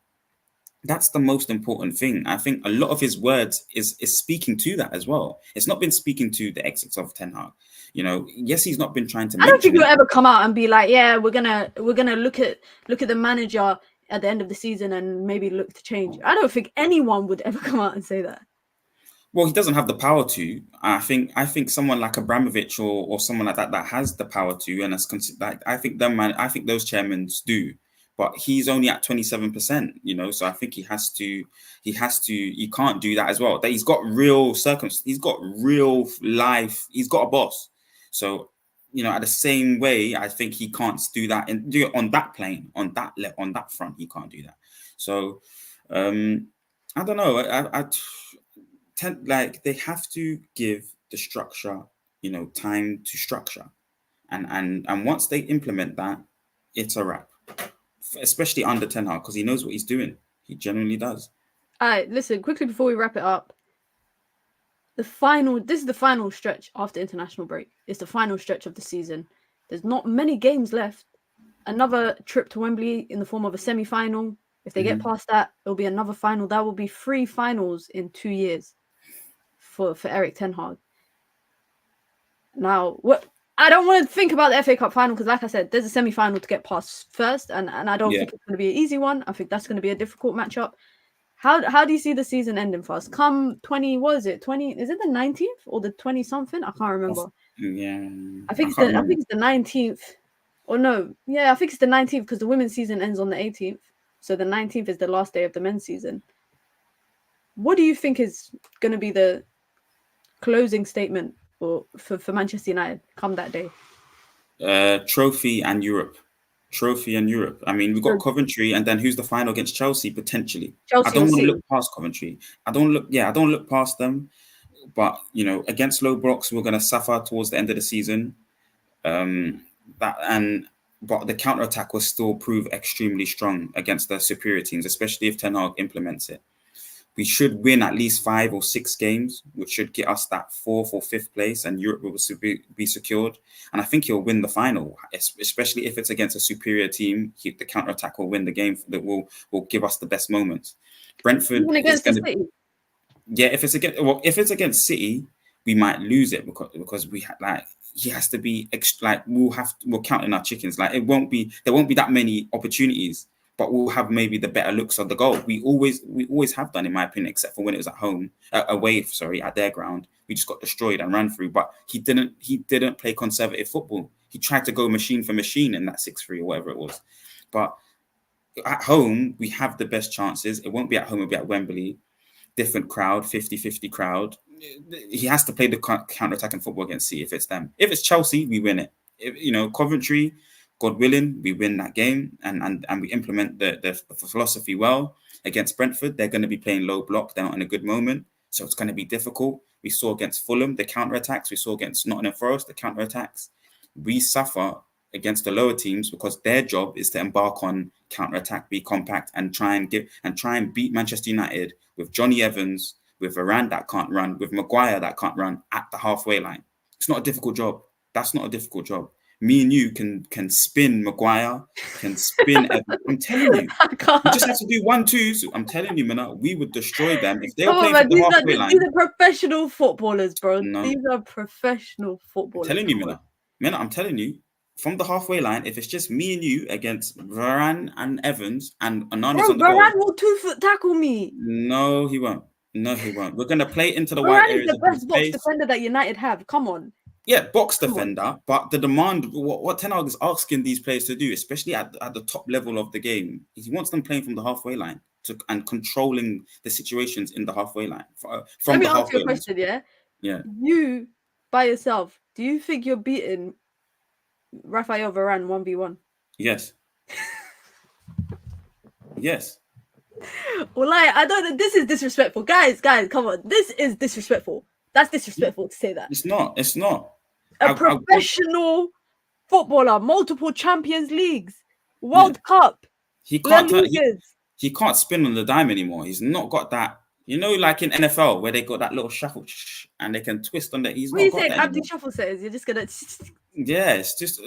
That's the most important thing. I think a lot of his words is speaking to that as well. It's not been speaking to the exits of Ten Hag. Yes, he's not been trying to. I don't think he'll ever come out and be like, "Yeah, we're gonna look at the manager at the end of the season and maybe look to change." I don't think anyone would ever come out and say that. Well, he doesn't have the power to. I think someone like Abramovich or someone like that has the power to, and I think those chairmen do. But he's only at 27%, so I think he has to. He can't do that as well. That he's got real circumstances. He's got real life. He's got a boss. So, at the same way, I think he can't do that and do it on that plane, on that front. He can't do that. So, I don't know. I tend, they have to give the structure, time to structure, and once they implement that, it's a wrap. Especially under Ten Hag, because he knows what he's doing. He genuinely does. All right, listen, quickly before we wrap it up. This is the final stretch after international break. It's the final stretch of the season. There's not many games left. Another trip to Wembley in the form of a semi-final. If they get past that, it'll be another final. That will be 3 finals in 2 years for Erik ten Hag. Now, I don't want to think about the FA Cup final because, like I said, there's a semi-final to get past first, and I don't think it's going to be an easy one. I think that's going to be a difficult matchup. How do you see the season ending for us? Come 20, what is it? 20? Is it the 19th or the 20 something? I can't remember. Yeah, I think it's the 19th. Or no, yeah, I think it's the 19th because the women's season ends on the 18th. So the 19th is the last day of the men's season. What do you think is going to be the closing statement for Manchester United come that day? Trophy and Europe. I mean, we've got Coventry, and then who's the final against Chelsea potentially? I don't want to look past Coventry. I don't look past them. But against low blocks, we're going to suffer towards the end of the season. But the counter attack will still prove extremely strong against the superior teams, especially if Ten Hag implements it. We should win at least 5 or 6 games, which should get us that 4th or 5th place, and Europe will be secured. And I think he'll win the final, especially if it's against a superior team. The counter-attack will win the game. That will give us the best moments. Brentford against City. Yeah, if it's against City, we might lose it because he has to be we're counting our chickens. There won't be that many opportunities. But we'll have maybe the better looks of the goal. We always have done, in my opinion, except for when it was away at their ground. We just got destroyed and ran through. But he didn't play conservative football. He tried to go machine for machine in that 6-3 or whatever it was. But at home, we have the best chances. It won't be at home, it'll be at Wembley. Different crowd, 50-50 crowd. He has to play the counter-attacking football against City if it's them. If it's Chelsea, we win it. Coventry, God willing, we win that game and we implement the philosophy well. Against Brentford, they're going to be playing low block. They're not in a good moment. So it's going to be difficult. We saw against Fulham, the counter-attacks. We saw against Nottingham Forest, the counter-attacks. We suffer against the lower teams because their job is to embark on counter-attack, be compact, and try and beat Manchester United with Johnny Evans, with Varane that can't run, with Maguire that can't run at the halfway line. It's not a difficult job. That's not a difficult job. Me and you can spin Maguire, can spin Evans. I'm telling you. You just have to do 1-2. So I'm telling you, man, we would destroy them if they were playing from the halfway line. These are professional footballers, bro. No. These are professional footballers. I'm telling you, Mina, I'm telling you, from the halfway line, if it's just me and you against Varane and Evans and Anana's on the goal. Varane will 2-foot tackle me. No, he won't. No, he won't. We're going to play into the wide areas. Varane is the best box defender that United have. Come on. Yeah, box defender, but the demand, what Ten Hag is asking these players to do, especially at the top level of the game, is he wants them playing from the halfway line and controlling the situations in the halfway line. Let me ask you a question, yeah? Yeah. You, by yourself, do you think you're beating Raphael Varane 1v1? Yes. Yes. Well, I don't know. This is disrespectful. Guys, come on. This is disrespectful. That's disrespectful to say that. It's not. A professional footballer, multiple Champions Leagues, World Cup. He can't spin on the dime anymore. He's not got that. You know, like in NFL where they got that little shuffle and they can twist on that. He's not got that. What are you saying? Abdi shuffle settings? You're just gonna. Yeah, it's just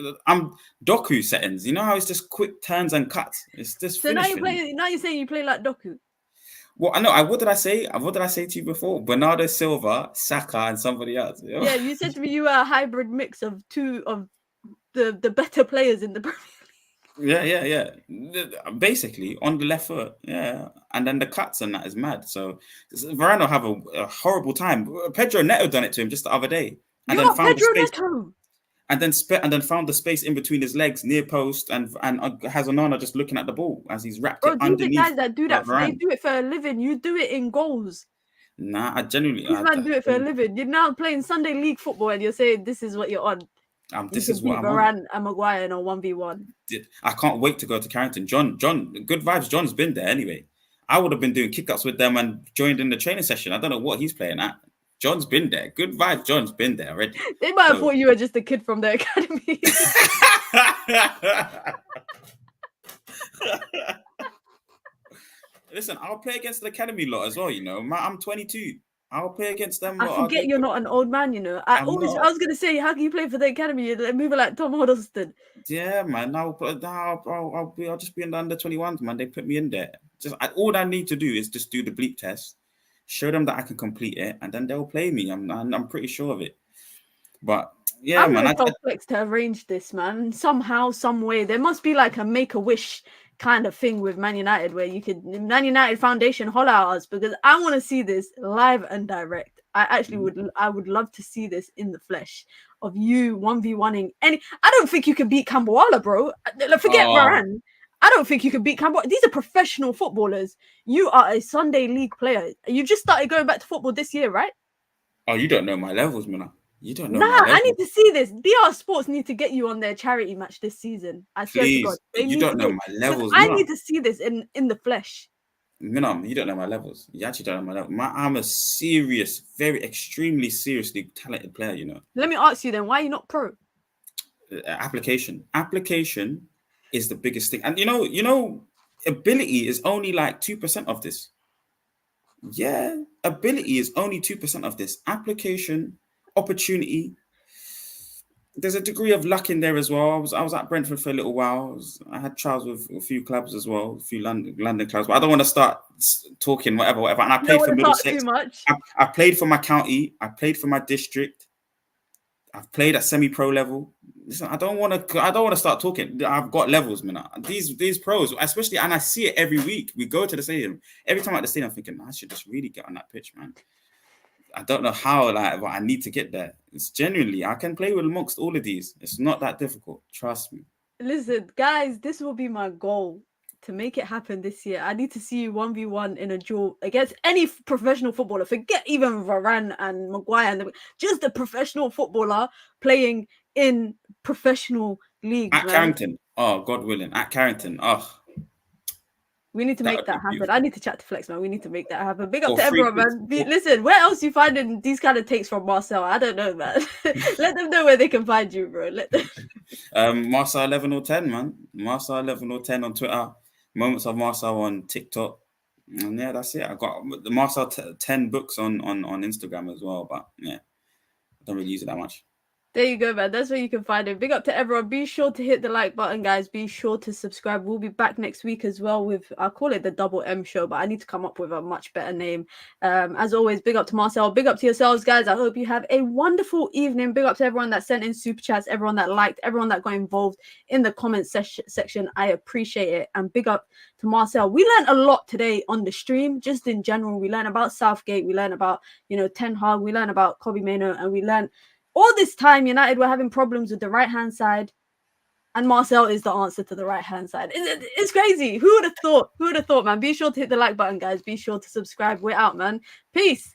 Doku settings. You know how it's just quick turns and cuts. It's just. So now you're saying you play like Doku. Well, I know. What did I say? What did I say to you before? Bernardo Silva, Saka, and somebody else. You know? Yeah, you said to me you were a hybrid mix of two of the better players in the Premier League. Yeah. Basically, on the left foot, yeah. And then the cuts and that is mad. So Varane will have a horrible time. Pedro Neto done it to him just the other day. And then found Pedro Neto. And then found the space in between his legs near post and has Onana just looking at the ball as he's wrapped it underneath. The guys that do that, they do it for a living. You do it in goals. Nah, I genuinely. These men do it for a living. You're now playing Sunday League football and you're saying this is what you're on. This is what I'm Varane and Maguire in a 1v1. I can't wait to go to Carrington. John, good vibes. John's been there anyway. I would have been doing kick-ups with them and joined in the training session. I don't know what he's playing at. John's been there. Good vibes. John's been there already. They might have thought you were just a kid from the academy. Listen, I'll play against the academy lot as well. You know, I'm 22. I'll play against them. I forget you're not an old man. You know, I was gonna say, how can you play for the academy? You're moving like Tom Hiddleston. Yeah, man. I'll just be in the under-21s, man. They put me in there. All I need to do is just do the bleep test. Show them that I can complete it, and then they'll play me. I'm pretty sure of it. But yeah, I'm man. I'm complex to arrange this, man. Somehow, some way, there must be like a Make-A-Wish kind of thing with Man United where you could Man United Foundation holler at us because I want to see this live and direct. I would love to see this in the flesh of you 1v1ing any. I don't think you can beat Camboala, bro. Forget Varane. I don't think you can beat Cambodia. These are professional footballers. You are a Sunday League player. You just started going back to football this year, right? Oh, you don't know my levels, man. You don't know. Nah, I need to see this. BR Sports need to get you on their charity match this season. I swear to God. You don't know my levels. I need to see this in the flesh. No, you don't know my levels. You actually don't know my levels. I'm a serious, very extremely seriously talented player, you know. Let me ask you then, why are you not pro? Application is the biggest thing. And you know, ability is only like 2% of this. Yeah, ability is only 2% of this. Application, opportunity. There's a degree of luck in there as well. I was at Brentford for a little while. I had trials with a few clubs as well, a few London clubs. But I don't want to start talking whatever. And I played for Middlesex. I played for my county. I played for my district. I've played at semi-pro level. Listen, I don't want to start talking. I've got levels, man. These pros, especially, and I see it every week. We go to the stadium. Every time at the stadium, I'm thinking, I should just really get on that pitch, man. I don't know how, but I need to get there. It's genuinely, I can play with amongst all of these. It's not that difficult. Trust me. Listen, guys, this will be my goal to make it happen this year. I need to see you 1v1 in a duel against any professional footballer. Forget even Varane and Maguire. Just a professional footballer playing in professional leagues. At Carrington. Oh, God willing. At Carrington. Oh. We need to That make would that be happen. I need to chat to Flex, man. We need to make that happen. Big up Or to free everyone, picks. man. Listen, where else you finding these kind of takes from Marcel? I don't know, man. Let them know where they can find you, bro. Let them. Marcel 11 or 10, man. Marcel 11 or 10 on Twitter. Moments of Marcel on TikTok. And yeah, that's it. I got the Marcel 10 books on Instagram as well. But yeah, I don't really use it that much. There you go, man. That's where you can find it. Big up to everyone. Be sure to hit the like button, guys. Be sure to subscribe. We'll be back next week as well with, I'll call it the Double M Show, but I need to come up with a much better name. As always, big up to Marcel. Big up to yourselves, guys. I hope you have a wonderful evening. Big up to everyone that sent in super chats, everyone that liked, everyone that got involved in the comment section. I appreciate it. And big up to Marcel. We learned a lot today on the stream, just in general. We learned about Southgate. We learned about, Ten Hag. We learned about Kobbie Mainoo, and we learned all this time, United were having problems with the right-hand side, and Marcel is the answer to the right-hand side. It's crazy. Who would have thought? Who would have thought, man? Be sure to hit the like button, guys. Be sure to subscribe. We're out, man. Peace.